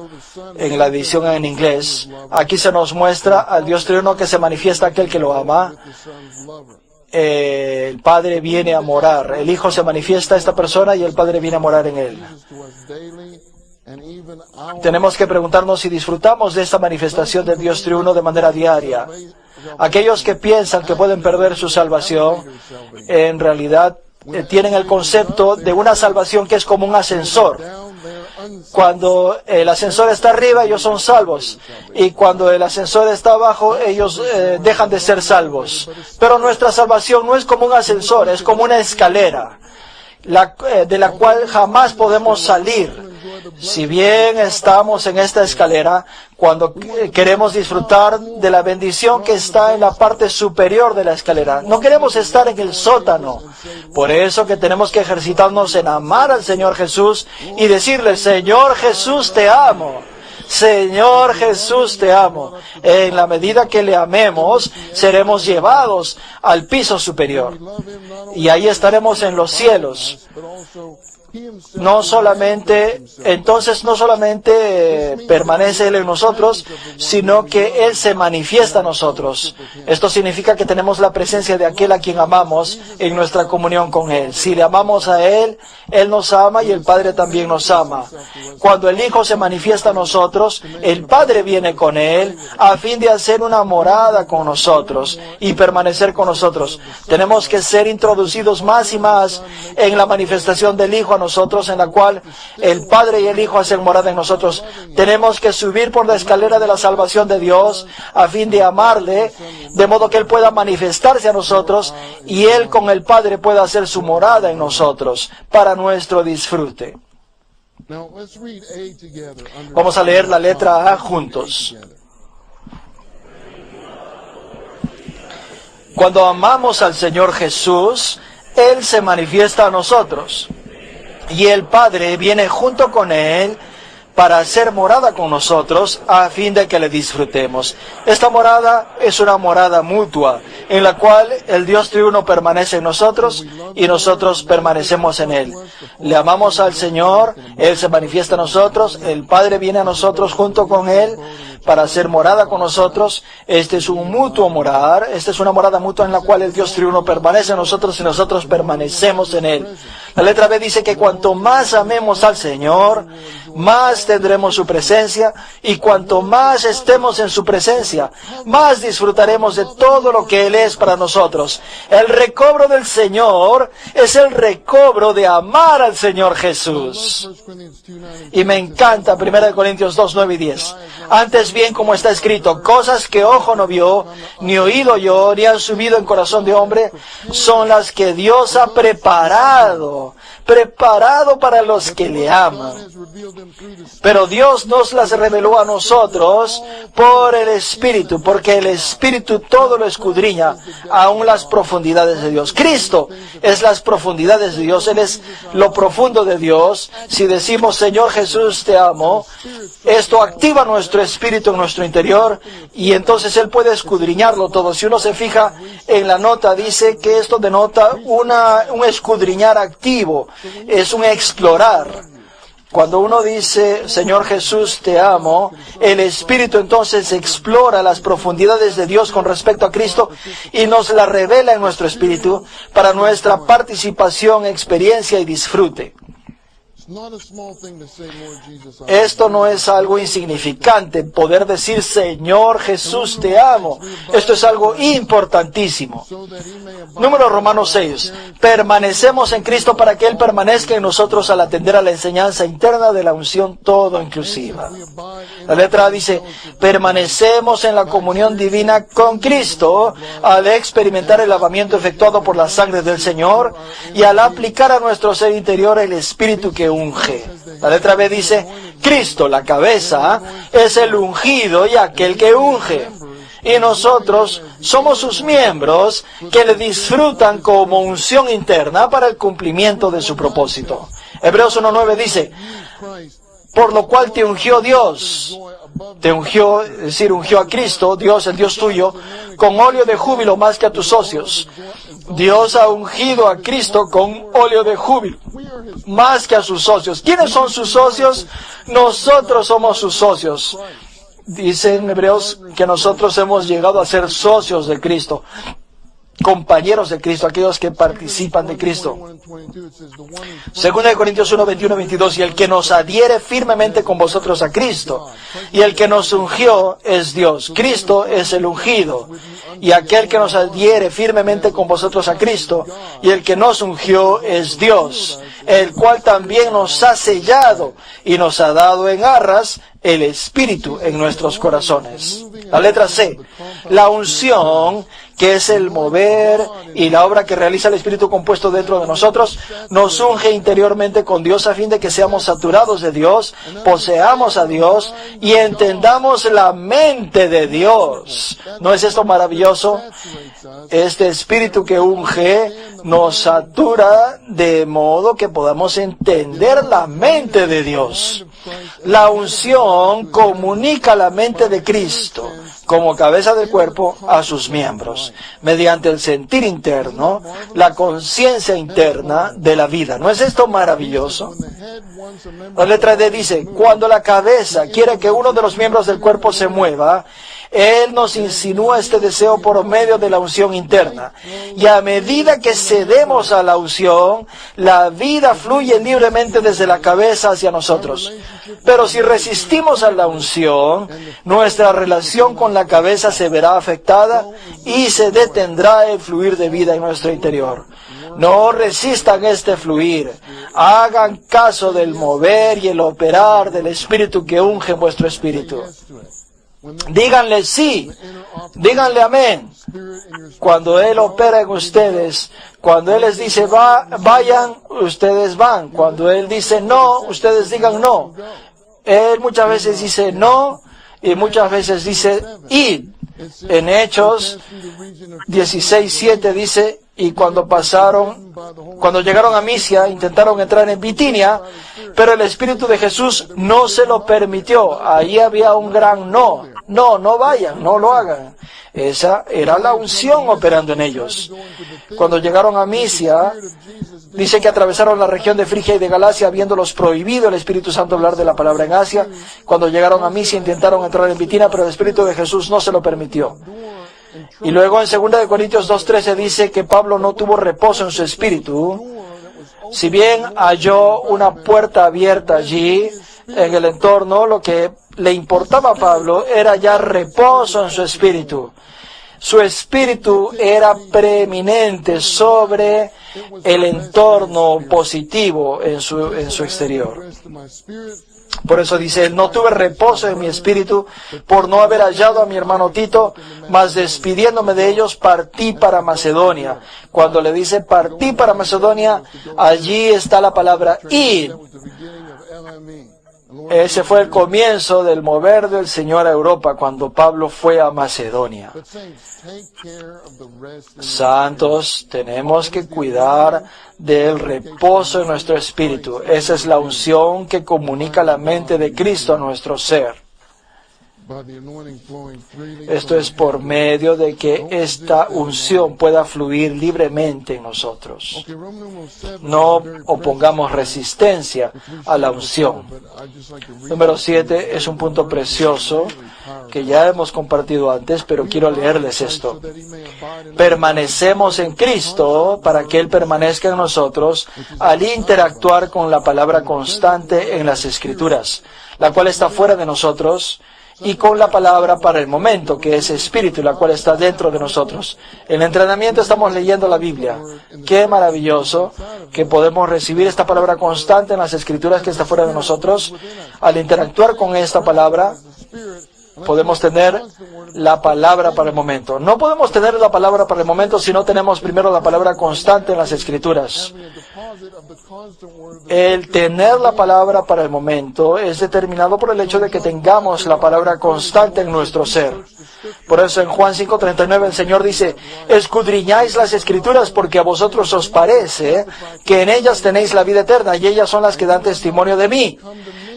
en la edición en inglés, aquí se nos muestra al Dios triuno que se manifiesta aquel que lo ama. El Padre viene a morar, el Hijo se manifiesta a esta persona y el Padre viene a morar en él. Tenemos que preguntarnos si disfrutamos de esta manifestación del Dios triuno de manera diaria. Aquellos que piensan que pueden perder su salvación, en realidad tienen el concepto de una salvación que es como un ascensor. Cuando el ascensor está arriba, ellos son salvos. Y cuando el ascensor está abajo, ellos dejan de ser salvos. Pero nuestra salvación no es como un ascensor, es como una escalera, de la cual jamás podemos salir. Si bien estamos en esta escalera, cuando queremos disfrutar de la bendición que está en la parte superior de la escalera, no queremos estar en el sótano. Por eso que tenemos que ejercitarnos en amar al Señor Jesús y decirle, Señor Jesús, te amo. Señor Jesús, te amo. En la medida que le amemos, seremos llevados al piso superior. Y ahí estaremos en los cielos. No solamente permanece Él en nosotros, sino que Él se manifiesta a nosotros. Esto significa que tenemos la presencia de aquel a quien amamos en nuestra comunión con Él. Si le amamos a Él, Él nos ama y el Padre también nos ama. Cuando el Hijo se manifiesta a nosotros, el Padre viene con Él a fin de hacer una morada con nosotros y permanecer con nosotros. Tenemos que ser introducidos más y más en la manifestación del Hijo a nosotros, en la cual el Padre y el Hijo hacen morada en nosotros. Tenemos que subir por la escalera de la salvación de Dios a fin de amarle, de modo que Él pueda manifestarse a nosotros y Él con el Padre pueda hacer su morada en nosotros para nuestro disfrute. Vamos a leer la letra A juntos. Cuando amamos al Señor Jesús, Él se manifiesta a nosotros. Y el Padre viene junto con Él para hacer morada con nosotros a fin de que le disfrutemos. Esta morada es una morada mutua, en la cual el Dios triuno permanece en nosotros y nosotros permanecemos en Él. Le amamos al Señor, Él se manifiesta a nosotros, el Padre viene a nosotros junto con Él para hacer morada con nosotros. Este es un mutuo morar, esta es una morada mutua en la cual el Dios triuno permanece en nosotros y nosotros permanecemos en Él. La letra B dice que cuanto más amemos al Señor, más tendremos su presencia, y cuanto más estemos en su presencia, más disfrutaremos de todo lo que Él es para nosotros. El recobro del Señor es el recobro de amar al Señor Jesús. Y me encanta 1 Corintios 2, 9 y 10. Antes bien, como está escrito, cosas que ojo no vio, ni oído oyó, ni han subido en corazón de hombre, son las que Dios ha preparado para los que le aman. Pero Dios nos las reveló a nosotros por el Espíritu, porque el Espíritu todo lo escudriña, aún las profundidades de Dios. Cristo es las profundidades de Dios, Él es lo profundo de Dios. Si decimos, Señor Jesús, te amo, esto activa nuestro espíritu en nuestro interior, y entonces Él puede escudriñarlo todo. Si uno se fija en la nota, dice que esto denota un escudriñar activo, es un explorar. Cuando uno dice, Señor Jesús, te amo, el Espíritu entonces explora las profundidades de Dios con respecto a Cristo y nos la revela en nuestro espíritu para nuestra participación, experiencia y disfrute. Esto no es algo insignificante, poder decir, Señor Jesús, te amo. Esto es algo importantísimo. Número Romanos 6. Permanecemos en Cristo para que Él permanezca en nosotros al atender a la enseñanza interna de la unción todo inclusiva. La letra A dice, permanecemos en la comunión divina con Cristo al experimentar el lavamiento efectuado por la sangre del Señor y al aplicar a nuestro ser interior el Espíritu que unge. La letra B dice, Cristo, la cabeza, es el ungido y aquel que unge. Y nosotros somos sus miembros que le disfrutan como unción interna para el cumplimiento de su propósito. Hebreos 1:9 dice, por lo cual te ungió Dios. Te ungió, es decir, ungió a Cristo, Dios, el Dios tuyo, con óleo de júbilo más que a tus socios. Dios ha ungido a Cristo con óleo de júbilo, más que a sus socios. ¿Quiénes son sus socios? Nosotros somos sus socios. Dicen Hebreos que nosotros hemos llegado a ser socios de Cristo, compañeros de Cristo, aquellos que participan de Cristo. 2 Corintios 1, 21, 22, y el que nos adhiere firmemente con vosotros a Cristo, y el que nos ungió es Dios. Cristo es el ungido, y aquel que nos adhiere firmemente con vosotros a Cristo, y el que nos ungió es Dios, el cual también nos ha sellado, y nos ha dado en arras el Espíritu en nuestros corazones. La letra C, la unción, que es el mover y la obra que realiza el Espíritu compuesto dentro de nosotros, nos unge interiormente con Dios a fin de que seamos saturados de Dios, poseamos a Dios y entendamos la mente de Dios. ¿No es esto maravilloso? Este Espíritu que unge nos satura de modo que podamos entender la mente de Dios. La unción comunica la mente de Cristo como cabeza del cuerpo a sus miembros, mediante el sentir interno, la conciencia interna de la vida. ¿No es esto maravilloso? La letra D dice, cuando la cabeza quiere que uno de los miembros del cuerpo se mueva, Él nos insinúa este deseo por medio de la unción interna. Y a medida que cedemos a la unción, la vida fluye libremente desde la cabeza hacia nosotros. Pero si resistimos a la unción, nuestra relación con la cabeza se verá afectada y se detendrá el fluir de vida en nuestro interior. No resistan este fluir. Hagan caso del mover y el operar del Espíritu que unge en vuestro espíritu. Díganle sí, díganle amén. Cuando Él opera en ustedes, cuando Él les dice vayan, ustedes van. Cuando Él dice no, ustedes digan no. Él muchas veces dice no y muchas veces dice id. En Hechos 16:7 dice, y cuando llegaron a Misia, intentaron entrar en Bitinia, pero el Espíritu de Jesús no se lo permitió. Ahí había un gran no. No vayan, no lo hagan. Esa era la unción operando en ellos. Cuando llegaron a Misia, dice que atravesaron la región de Frigia y de Galacia, habiéndolos prohibido el Espíritu Santo hablar de la palabra en Asia. Cuando llegaron a Misia, intentaron entrar en Bitinia, pero el Espíritu de Jesús no se lo permitió. Y luego en 2 Corintios 2:13 dice que Pablo no tuvo reposo en su espíritu. Si bien halló una puerta abierta allí, en el entorno, lo que le importaba a Pablo era ya reposo en su espíritu. Su espíritu era preeminente sobre el entorno positivo en su exterior. Por eso dice, no tuve reposo en mi espíritu por no haber hallado a mi hermano Tito, mas despidiéndome de ellos partí para Macedonia. Cuando le dice partí para Macedonia, allí está la palabra id. Ese fue el comienzo del mover del Señor a Europa cuando Pablo fue a Macedonia. Santos, tenemos que cuidar del reposo en nuestro espíritu. Esa es la unción que comunica la mente de Cristo a nuestro ser. Esto es por medio de que esta unción pueda fluir libremente en nosotros. No opongamos resistencia a la unción. Número 7 es un punto precioso que ya hemos compartido antes, pero quiero leerles esto. Permanecemos en Cristo para que Él permanezca en nosotros al interactuar con la palabra constante en las Escrituras, la cual está fuera de nosotros, y con la palabra para el momento, que es Espíritu, la cual está dentro de nosotros. En el entrenamiento estamos leyendo la Biblia. Qué maravilloso que podemos recibir esta palabra constante en las Escrituras que está fuera de nosotros. Al interactuar con esta palabra, podemos tener la palabra para el momento. No podemos tener la palabra para el momento si no tenemos primero la palabra constante en las Escrituras. El tener la palabra para el momento es determinado por el hecho de que tengamos la palabra constante en nuestro ser. Por eso en Juan 5:39 el Señor dice: escudriñáis las Escrituras porque a vosotros os parece que en ellas tenéis la vida eterna y ellas son las que dan testimonio de mí.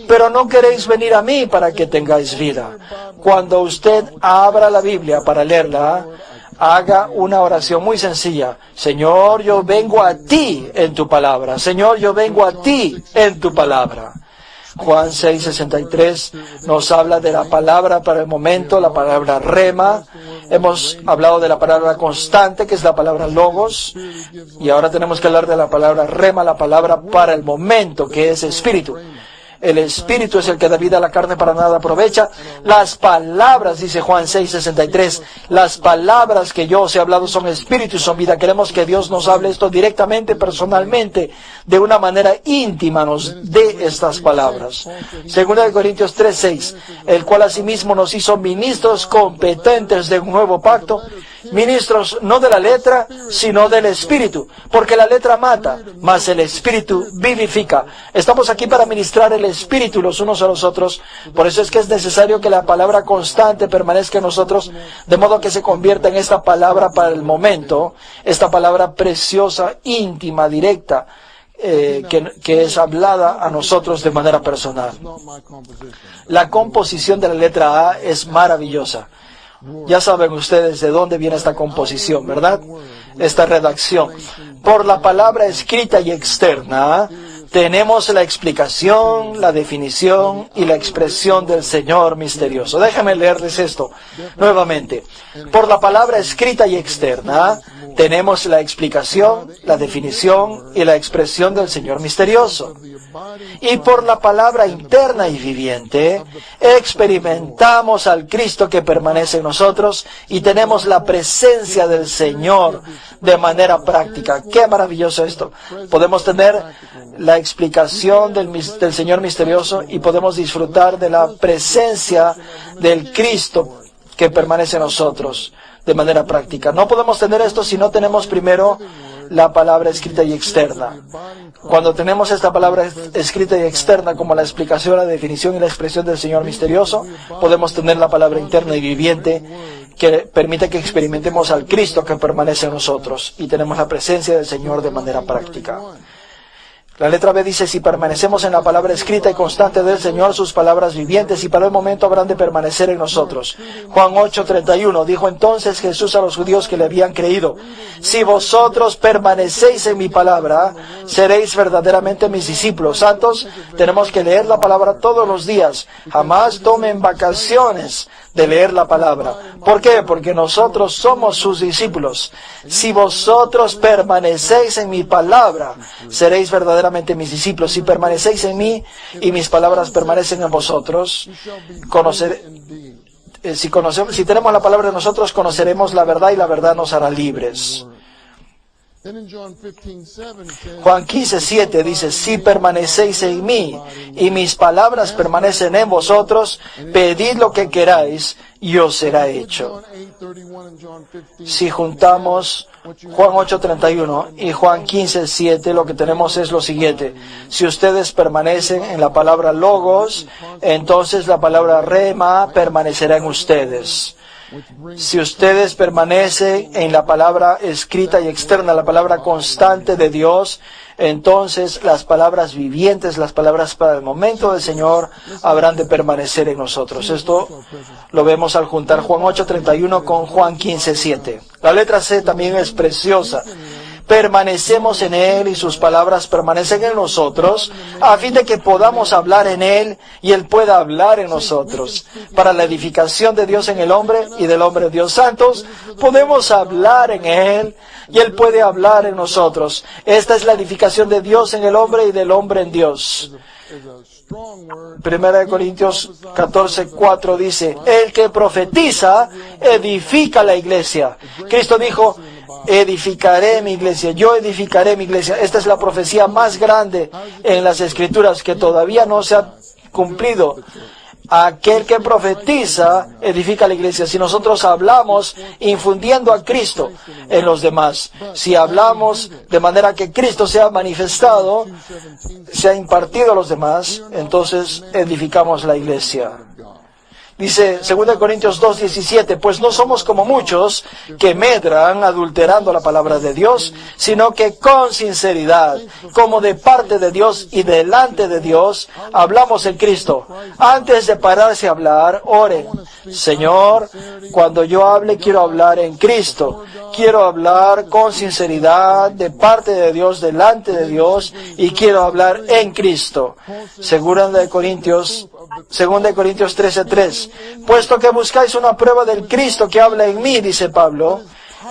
Pero no queréis venir a mí para que tengáis vida. Cuando usted abra la Biblia para leerla, haga una oración muy sencilla. Señor, yo vengo a ti en tu palabra. Señor, yo vengo a ti en tu palabra. Juan 6:63 nos habla de la palabra para el momento, la palabra rema. Hemos hablado de la palabra constante, que es la palabra logos. Y ahora tenemos que hablar de la palabra rema, la palabra para el momento, que es espíritu. El espíritu es el que da vida a la carne, para nada aprovecha. Las palabras, dice Juan 6:63, las palabras que yo os he hablado son espíritu y son vida. Queremos que Dios nos hable esto directamente, personalmente, de una manera íntima, nos dé estas palabras. Segunda de Corintios 3:6, el cual asimismo nos hizo ministros competentes de un nuevo pacto, ministros no de la letra, sino del espíritu, porque la letra mata, mas el espíritu vivifica. Estamos aquí para ministrar el espíritu los unos a los otros. Por eso es que es necesario que la palabra constante permanezca en nosotros, de modo que se convierta en esta palabra para el momento, esta palabra preciosa, íntima, directa, que es hablada a nosotros de manera personal. La composición de la letra A es maravillosa. Ya saben ustedes de dónde viene esta composición, ¿verdad? Esta redacción. Por la palabra escrita y externa, tenemos la explicación, la definición y la expresión del Señor misterioso. Déjenme leerles esto nuevamente. Por la palabra escrita y externa, tenemos la explicación, la definición y la expresión del Señor misterioso. Y por la palabra interna y viviente, experimentamos al Cristo que permanece en nosotros y tenemos la presencia del Señor de manera práctica. ¡Qué maravilloso esto! Podemos tener la explicación del Señor misterioso y podemos disfrutar de la presencia del Cristo que permanece en nosotros de manera práctica. No podemos tener esto si no tenemos primero la palabra escrita y externa. Cuando tenemos esta palabra escrita y externa como la explicación, la definición y la expresión del Señor misterioso, podemos tener la palabra interna y viviente que permite que experimentemos al Cristo que permanece en nosotros y tenemos la presencia del Señor de manera práctica. La letra B dice: si permanecemos en la palabra escrita y constante del Señor, sus palabras vivientes y para el momento habrán de permanecer en nosotros. Juan 8:31 dijo entonces Jesús a los judíos que le habían creído: si vosotros permanecéis en mi palabra, seréis verdaderamente mis discípulos. Santos, tenemos que leer la palabra todos los días. Jamás tomen vacaciones de leer la palabra. ¿Por qué? Porque nosotros somos sus discípulos. Si vosotros permanecéis en mi palabra, seréis verdaderamente mis discípulos. Si permanecéis en mí y mis palabras permanecen en vosotros, si tenemos la palabra de nosotros, conoceremos la verdad y la verdad nos hará libres. Juan 15:7 dice: si permanecéis en mí y mis palabras permanecen en vosotros, pedid lo que queráis y os será hecho. Si juntamos Juan 8:31 y Juan 15:7, lo que tenemos es lo siguiente: si ustedes permanecen en la palabra logos, entonces la palabra rema permanecerá en ustedes. Si ustedes permanecen en la palabra escrita y externa, la palabra constante de Dios, entonces las palabras vivientes, las palabras para el momento del Señor, habrán de permanecer en nosotros. Esto lo vemos al juntar Juan 8:31 con Juan 15:7. La letra C también es preciosa. Permanecemos en Él y sus palabras permanecen en nosotros, a fin de que podamos hablar en Él y Él pueda hablar en nosotros. Para la edificación de Dios en el hombre y del hombre en Dios santos, podemos hablar en Él y Él puede hablar en nosotros. Esta es la edificación de Dios en el hombre y del hombre en Dios. 1 Corintios 14:4 dice, el que profetiza edifica la iglesia. Cristo dijo, edificaré mi iglesia, yo edificaré mi iglesia. Esta es la profecía más grande en las Escrituras que todavía no se ha cumplido. Aquel que profetiza edifica la iglesia. Si nosotros hablamos infundiendo a Cristo en los demás, si hablamos de manera que Cristo sea manifestado, sea impartido a los demás, entonces edificamos la iglesia. Dice 2 Corintios 2:17, pues no somos como muchos que medran adulterando la palabra de Dios, sino que con sinceridad, como de parte de Dios y delante de Dios, hablamos en Cristo. Antes de pararse a hablar, oren, Señor, cuando yo hable quiero hablar en Cristo. Quiero hablar con sinceridad de parte de Dios, delante de Dios, y quiero hablar en Cristo. 2 Corintios 13:3. Puesto que buscáis una prueba del Cristo que habla en mí, dice Pablo,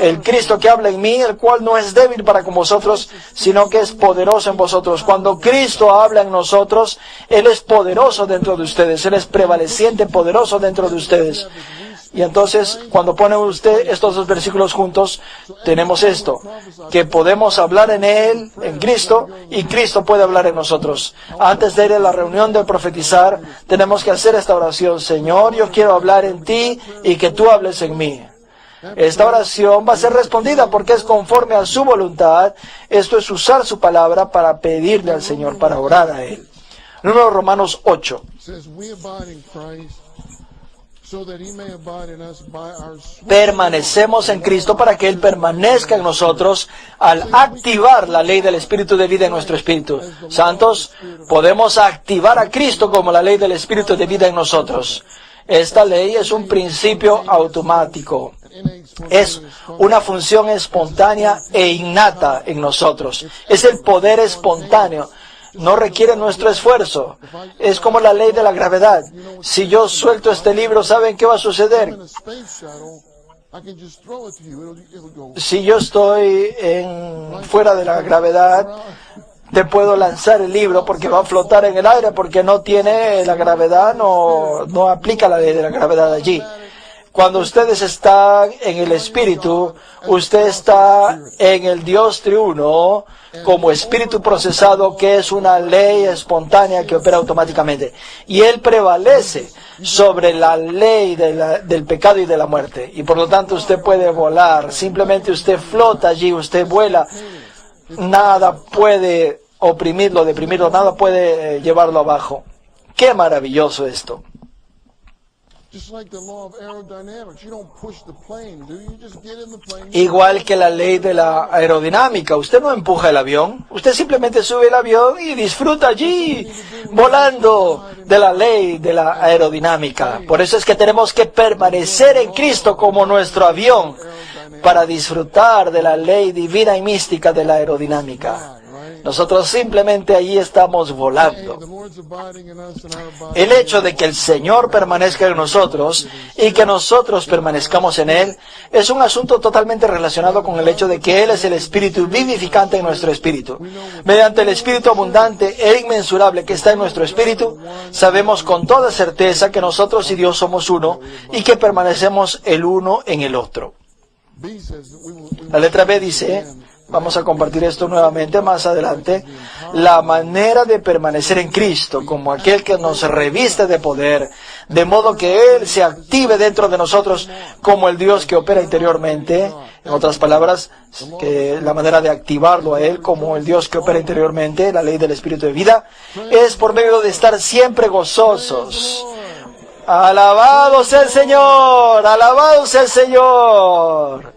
el Cristo que habla en mí, el cual no es débil para con vosotros, sino que es poderoso en vosotros. Cuando Cristo habla en nosotros, Él es poderoso dentro de ustedes, Él es prevaleciente, poderoso dentro de ustedes. Y entonces, cuando pone usted estos dos versículos juntos, tenemos esto, que podemos hablar en Él, en Cristo, y Cristo puede hablar en nosotros. Antes de ir a la reunión de profetizar, tenemos que hacer esta oración. Señor, yo quiero hablar en ti y que tú hables en mí. Esta oración va a ser respondida porque es conforme a su voluntad. Esto es usar su palabra para pedirle al Señor, para orar a Él. Número Romanos 8. Permanecemos en Cristo para que Él permanezca en nosotros al activar la ley del Espíritu de vida en nuestro espíritu. Santos, podemos activar a Cristo como la ley del Espíritu de vida en nosotros. Esta ley es un principio automático. Es una función espontánea e innata en nosotros. Es el poder espontáneo. No requiere nuestro esfuerzo. Es como la ley de la gravedad. Si yo suelto este libro, ¿saben qué va a suceder? Si yo estoy fuera de la gravedad, te puedo lanzar el libro porque va a flotar en el aire, porque no tiene la gravedad, no aplica la ley de la gravedad allí. Cuando ustedes están en el Espíritu, usted está en el Dios triuno como Espíritu procesado, que es una ley espontánea que opera automáticamente. Y Él prevalece sobre la ley del pecado y de la muerte. Y por lo tanto usted puede volar, simplemente usted flota allí, usted vuela. Nada puede oprimirlo, deprimirlo, nada puede llevarlo abajo. ¡Qué maravilloso esto! Igual que la ley de la aerodinámica, usted no empuja el avión, usted simplemente sube el avión y disfruta allí, volando de la ley de la aerodinámica. Por eso es que tenemos que permanecer en Cristo como nuestro avión, para disfrutar de la ley divina y mística de la aerodinámica. Nosotros simplemente allí estamos volando. El hecho de que el Señor permanezca en nosotros y que nosotros permanezcamos en Él es un asunto totalmente relacionado con el hecho de que Él es el Espíritu vivificante en nuestro espíritu. Mediante el Espíritu abundante e inmensurable que está en nuestro espíritu, sabemos con toda certeza que nosotros y Dios somos uno y que permanecemos el uno en el otro. La letra B dice, vamos a compartir esto nuevamente más adelante, la manera de permanecer en Cristo como aquel que nos reviste de poder, de modo que Él se active dentro de nosotros como el Dios que opera interiormente. En otras palabras, que la manera de activarlo a Él como el Dios que opera interiormente, la ley del Espíritu de vida, es por medio de estar siempre gozosos. Alabado sea el Señor, alabado sea el Señor.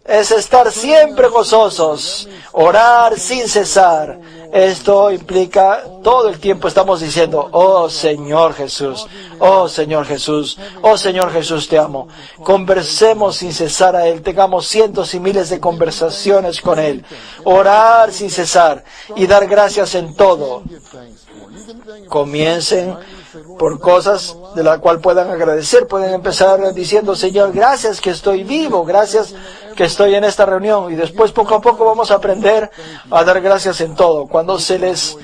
Es estar siempre gozosos, orar sin cesar. Esto implica todo el tiempo estamos diciendo, oh Señor Jesús, oh Señor Jesús, oh Señor Jesús, te amo. Conversemos sin cesar a Él, tengamos cientos y miles de conversaciones con Él. Orar sin cesar y dar gracias en todo. Comiencen por cosas de las cuales puedan agradecer. Pueden empezar diciendo, Señor, gracias que estoy vivo, gracias que estoy en esta reunión. Y después poco a poco vamos a aprender a dar gracias en todo. Cuando se les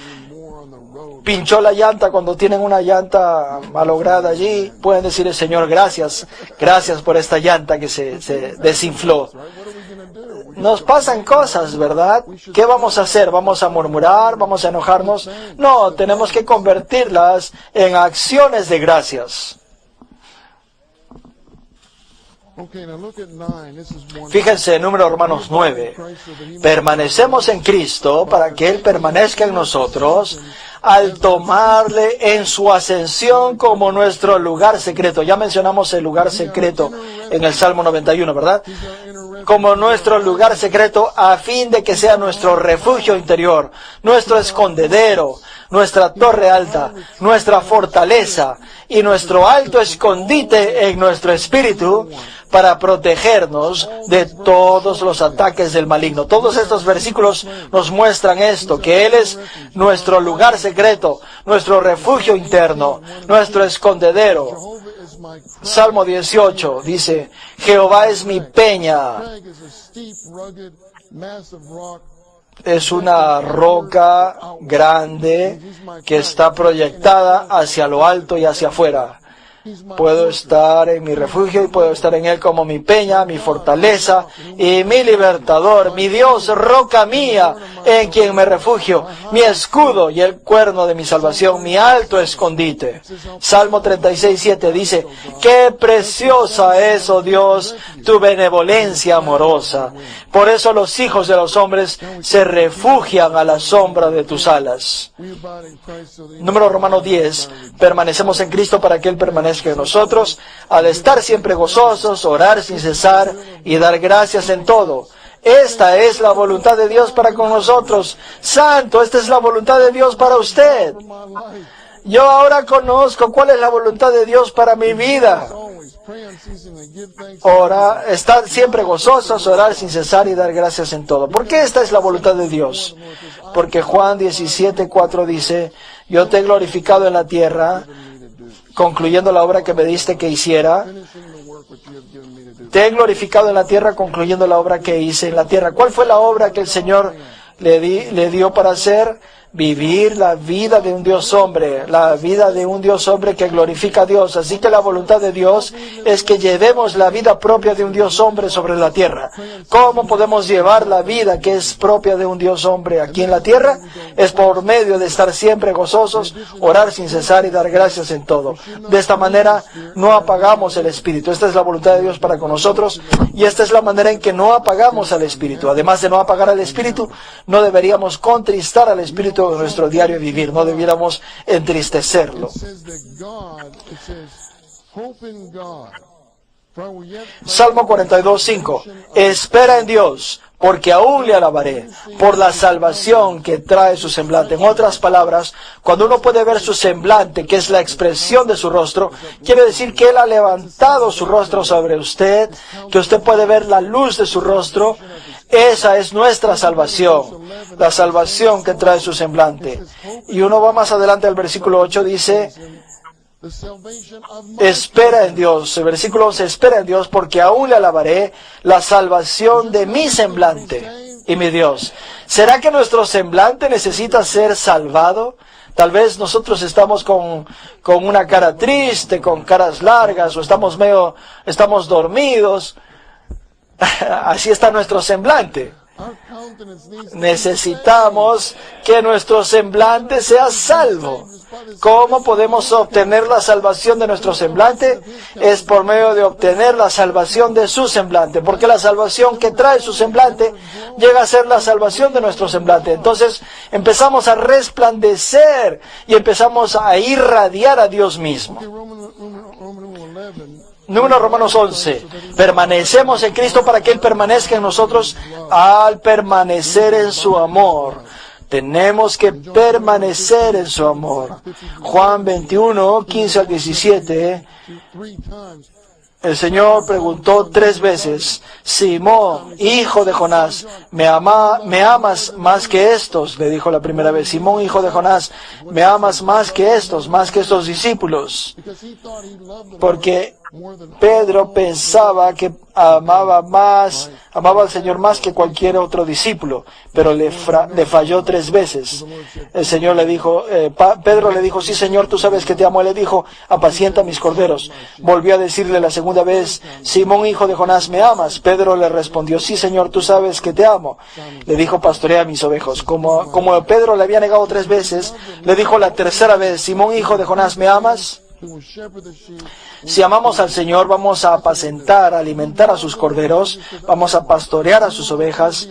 pinchó la llanta, cuando tienen una llanta malograda allí, pueden decirle, Señor, gracias, gracias por esta llanta que se desinfló. Nos pasan cosas, ¿verdad? ¿Qué vamos a hacer? ¿Vamos a murmurar? ¿Vamos a enojarnos? No, tenemos que convertirlas en acciones de gracias. Fíjense en número Romanos 9. Permanecemos en Cristo para que Él permanezca en nosotros al tomarle en su ascensión como nuestro lugar secreto. Ya mencionamos el lugar secreto en el Salmo 91, ¿verdad? Como nuestro lugar secreto a fin de que sea nuestro refugio interior, nuestro escondedero, nuestra torre alta, nuestra fortaleza y nuestro alto escondite en nuestro espíritu para protegernos de todos los ataques del maligno. Todos estos versículos nos muestran esto, que Él es nuestro lugar secreto, nuestro refugio interno, nuestro escondedero. Salmo 18 dice, Jehová es mi peña. Es una roca grande que está proyectada hacia lo alto y hacia afuera. Puedo estar en mi refugio y puedo estar en Él como mi peña, mi fortaleza y mi libertador, mi Dios, roca mía, en quien me refugio, mi escudo y el cuerno de mi salvación, mi alto escondite. Salmo 36:7 dice, qué preciosa es, oh Dios, tu benevolencia amorosa. Por eso los hijos de los hombres se refugian a la sombra de tus alas. Número Romano 10, permanecemos en Cristo para que Él permanezca en nosotros, al estar siempre gozosos, orar sin cesar y dar gracias en todo. Esta es la voluntad de Dios para con nosotros. Santo, esta es la voluntad de Dios para usted. Yo ahora conozco cuál es la voluntad de Dios para mi vida. Estar siempre gozosos, orar sin cesar y dar gracias en todo. ¿Por qué esta es la voluntad de Dios? Porque Juan 17:4 dice, yo te he glorificado en la tierra, concluyendo la obra que me diste que hiciera. Te he glorificado en la tierra, concluyendo la obra que hice en la tierra. ¿Cuál fue la obra que el Señor le dio para hacer? Vivir la vida de un Dios hombre, la vida de un Dios hombre que glorifica a Dios. Así que la voluntad de Dios es que llevemos la vida propia de un Dios hombre sobre la tierra. ¿Cómo podemos llevar la vida que es propia de un Dios hombre aquí en la tierra? Es por medio de estar siempre gozosos, orar sin cesar y dar gracias en todo. De esta manera no apagamos el Espíritu. Esta es la voluntad de Dios para con nosotros y esta es la manera en que no apagamos al Espíritu. Además de no apagar al Espíritu, no deberíamos contristar al Espíritu de nuestro diario vivir, no debiéramos entristecerlo. Salmo 42:5. Espera en Dios, porque aún le alabaré, por la salvación que trae su semblante. En otras palabras, cuando uno puede ver su semblante, que es la expresión de su rostro, quiere decir que Él ha levantado su rostro sobre usted, que usted puede ver la luz de su rostro. Esa es nuestra salvación, la salvación que trae su semblante. Y uno va más adelante al versículo 8, dice, espera en Dios. El versículo 11, espera en Dios, porque aún le alabaré la salvación de mi semblante y mi Dios. ¿Será que nuestro semblante necesita ser salvado? Tal vez nosotros estamos con una cara triste, con caras largas, o estamos dormidos. Así está nuestro semblante. Necesitamos que nuestro semblante sea salvo. ¿Cómo podemos obtener la salvación de nuestro semblante? Es por medio de obtener la salvación de su semblante, porque la salvación que trae su semblante llega a ser la salvación de nuestro semblante. Entonces empezamos a resplandecer y empezamos a irradiar a Dios mismo. Número Romanos 11. Permanecemos en Cristo para que Él permanezca en nosotros al permanecer en su amor. Tenemos que permanecer en su amor. Juan 21, 15 al 17. El Señor preguntó 3 veces, Simón, hijo de Jonás, ¿me amas más que estos? Le dijo la primera vez, Simón, hijo de Jonás, ¿me amas más que estos discípulos? Porque Pedro pensaba que amaba al Señor más que cualquier otro discípulo, pero le falló 3 veces. El Señor le dijo, Pedro le dijo, sí Señor, tú sabes que te amo. Él le dijo, apacienta mis corderos. Volvió a decirle la segunda vez, Simón, hijo de Jonás, ¿me amas? Pedro le respondió, sí Señor, tú sabes que te amo. Le dijo, pastorea mis ovejas. Como Pedro le había negado 3 veces, le dijo la tercera vez, Simón, hijo de Jonás, ¿me amas? Si amamos al Señor, vamos a apacentar, a alimentar a sus corderos, vamos a pastorear a sus ovejas,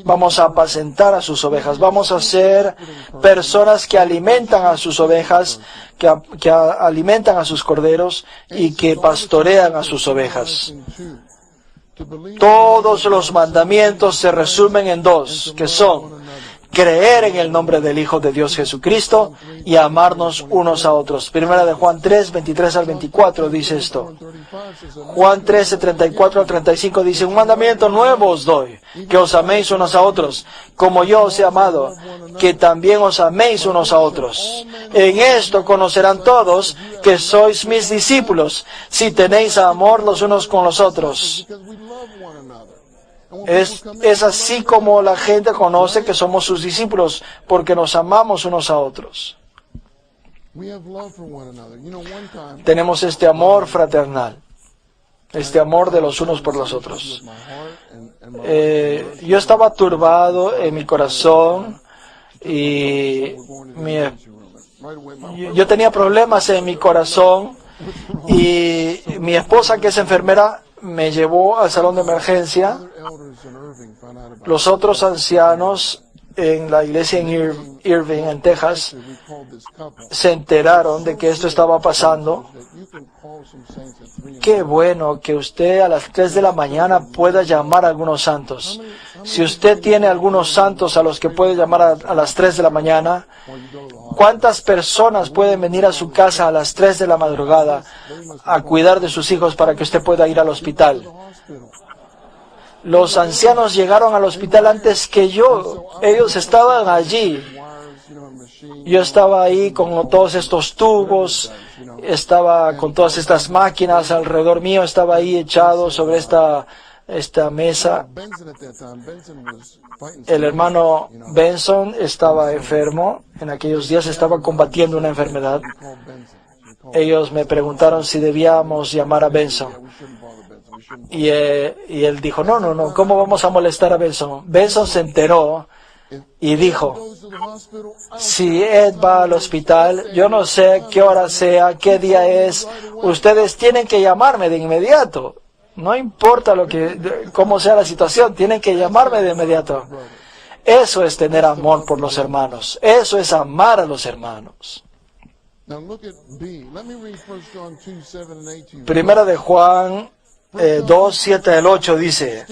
vamos a apacentar a sus ovejas, vamos a ser personas que alimentan a sus ovejas, que alimentan a sus corderos y que pastorean a sus ovejas. Todos los mandamientos se resumen en 2, que son creer en el nombre del Hijo de Dios Jesucristo y amarnos unos a otros. Primera de Juan 3, 23 al 24 dice esto. Juan 13, 34 al 35 dice, un mandamiento nuevo os doy, que os améis unos a otros, como yo os he amado, que también os améis unos a otros. En esto conocerán todos que sois mis discípulos, si tenéis amor los unos con los otros. Es así como la gente conoce que somos sus discípulos, porque nos amamos unos a otros. Tenemos este amor fraternal, este amor de los unos por los otros. Yo estaba turbado en mi corazón y yo tenía problemas en mi corazón y mi esposa, que es enfermera, me llevó al salón de emergencia. Los otros ancianos en la iglesia en Irving, en Texas, se enteraron de que esto estaba pasando. Qué bueno que usted a las 3 de la mañana pueda llamar a algunos santos. Si usted tiene algunos santos a los que puede llamar a las 3 de la mañana, ¿cuántas personas pueden venir a su casa a las 3 de la madrugada a cuidar de sus hijos para que usted pueda ir al hospital? Los ancianos llegaron al hospital antes que yo. Ellos estaban allí. Yo estaba ahí con todos estos tubos, estaba con todas estas máquinas alrededor mío, estaba ahí echado sobre esta mesa. El hermano Benson estaba enfermo. En aquellos días estaba combatiendo una enfermedad. Ellos me preguntaron si debíamos llamar a Benson. Y él dijo, no, ¿cómo vamos a molestar a Benson? Benson se enteró y dijo, si Ed va al hospital, yo no sé qué hora sea, qué día es, ustedes tienen que llamarme de inmediato. No importa cómo sea la situación, tienen que llamarme de inmediato. Eso es tener amor por los hermanos. Eso es amar a los hermanos. Primera de Juan 2, 7 al 8 dice,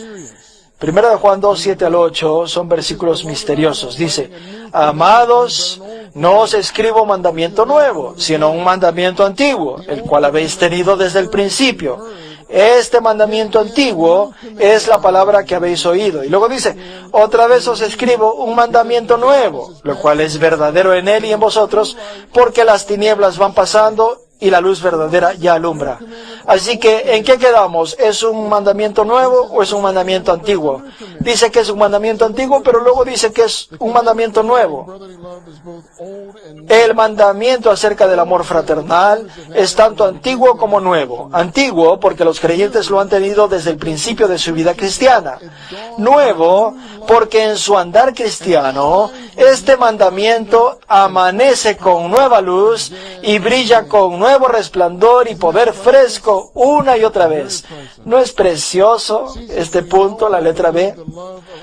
Primera de Juan 2, 7 al 8 son versículos misteriosos. Dice, amados, no os escribo mandamiento nuevo, sino un mandamiento antiguo, el cual habéis tenido desde el principio. Este mandamiento antiguo es la palabra que habéis oído. Y luego dice, otra vez os escribo un mandamiento nuevo, lo cual es verdadero en él y en vosotros, porque las tinieblas van pasando y la luz verdadera ya alumbra. Así que, ¿en qué quedamos? ¿Es un mandamiento nuevo o es un mandamiento antiguo? Dice que es un mandamiento antiguo, pero luego dice que es un mandamiento nuevo. El mandamiento acerca del amor fraternal es tanto antiguo como nuevo. Antiguo porque los creyentes lo han tenido desde el principio de su vida cristiana. Nuevo porque en su andar cristiano este mandamiento amanece con nueva luz y brilla con nuevo resplandor y poder fresco una y otra vez. ¿No es precioso este punto, la letra B?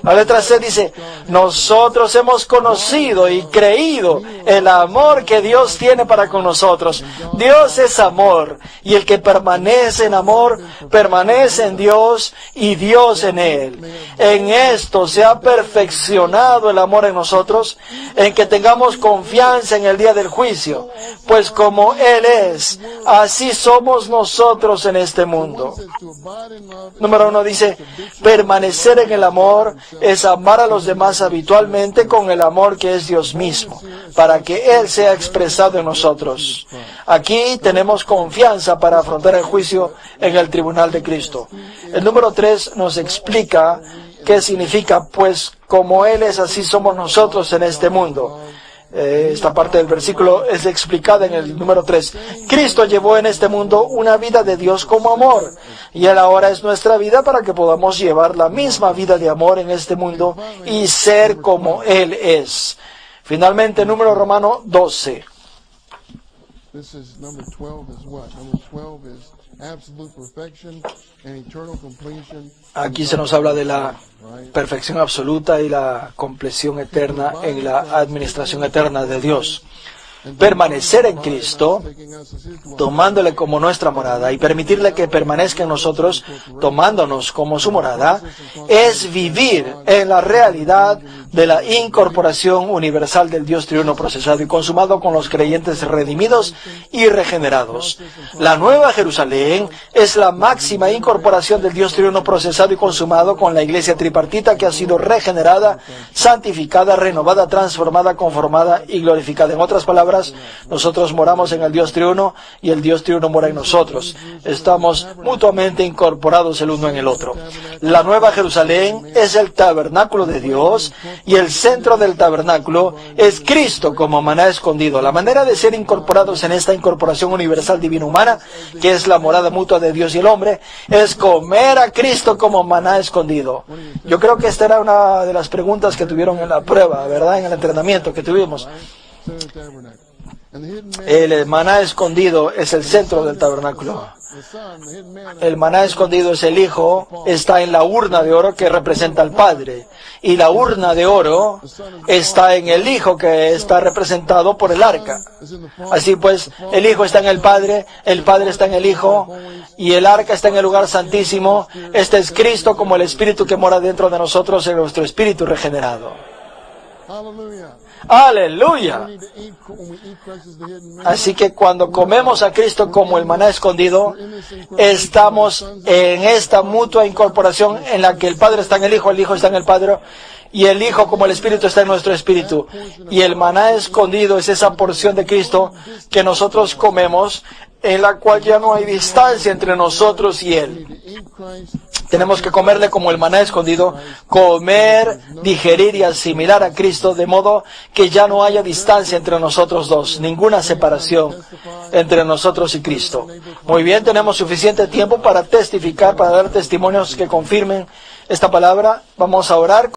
La letra C dice, nosotros hemos conocido y creído el amor que Dios tiene para con nosotros. Dios es amor, y el que permanece en amor, permanece en Dios y Dios en él. En esto se ha perfeccionado el amor en nosotros, en que tengamos confianza en el día del juicio, pues como Él es, así somos nosotros en este mundo. Número 1 dice, permanecer en el amor es amar a los demás habitualmente con el amor que es Dios mismo, para que Él sea expresado en nosotros. Aquí tenemos confianza para afrontar el juicio en el tribunal de Cristo. El número 3 nos explica qué significa, pues como Él es, así somos nosotros en este mundo. Esta parte del versículo es explicada en el número 3. Cristo llevó en este mundo una vida de Dios como amor, y Él ahora es nuestra vida para que podamos llevar la misma vida de amor en este mundo y ser como Él es. Finalmente, número romano 12. Aquí se nos habla de la perfección absoluta y la compleción eterna en la administración eterna de Dios. Permanecer en Cristo, tomándole como nuestra morada y permitirle que permanezca en nosotros, tomándonos como su morada, es vivir en la realidad de la incorporación universal del Dios triuno procesado y consumado con los creyentes redimidos y regenerados. La Nueva Jerusalén es la máxima incorporación del Dios triuno procesado y consumado con la iglesia tripartita que ha sido regenerada, santificada, renovada, transformada, conformada y glorificada. En otras palabras, nosotros moramos en el Dios triuno y el Dios triuno mora en nosotros. Estamos mutuamente incorporados el uno en el otro. La Nueva Jerusalén es el tabernáculo de Dios y el centro del tabernáculo es Cristo como maná escondido. La manera de ser incorporados en esta incorporación universal divina humana, que es la morada mutua de Dios y el hombre, es comer a Cristo como maná escondido. Yo creo que esta era una de las preguntas que tuvieron en la prueba, ¿verdad? En el entrenamiento que tuvimos. El maná escondido es el centro del tabernáculo. El maná escondido es el Hijo, está en la urna de oro que representa al Padre. Y la urna de oro está en el Hijo, que está representado por el arca. Así pues, el Hijo está en el Padre está en el Hijo, y el arca está en el lugar santísimo. Este es Cristo como el Espíritu que mora dentro de nosotros, en nuestro espíritu regenerado. ¡Aleluya! Así que cuando comemos a Cristo como el maná escondido, estamos en esta mutua incorporación en la que el Padre está en el Hijo está en el Padre, y el Hijo como el Espíritu está en nuestro espíritu. Y el maná escondido es esa porción de Cristo que nosotros comemos, en la cual ya no hay distancia entre nosotros y Él. Tenemos que comerle como el maná escondido, comer, digerir y asimilar a Cristo, de modo que ya no haya distancia entre nosotros dos, ninguna separación entre nosotros y Cristo. Muy bien, tenemos suficiente tiempo para testificar, para dar testimonios que confirmen esta palabra. Vamos a orar.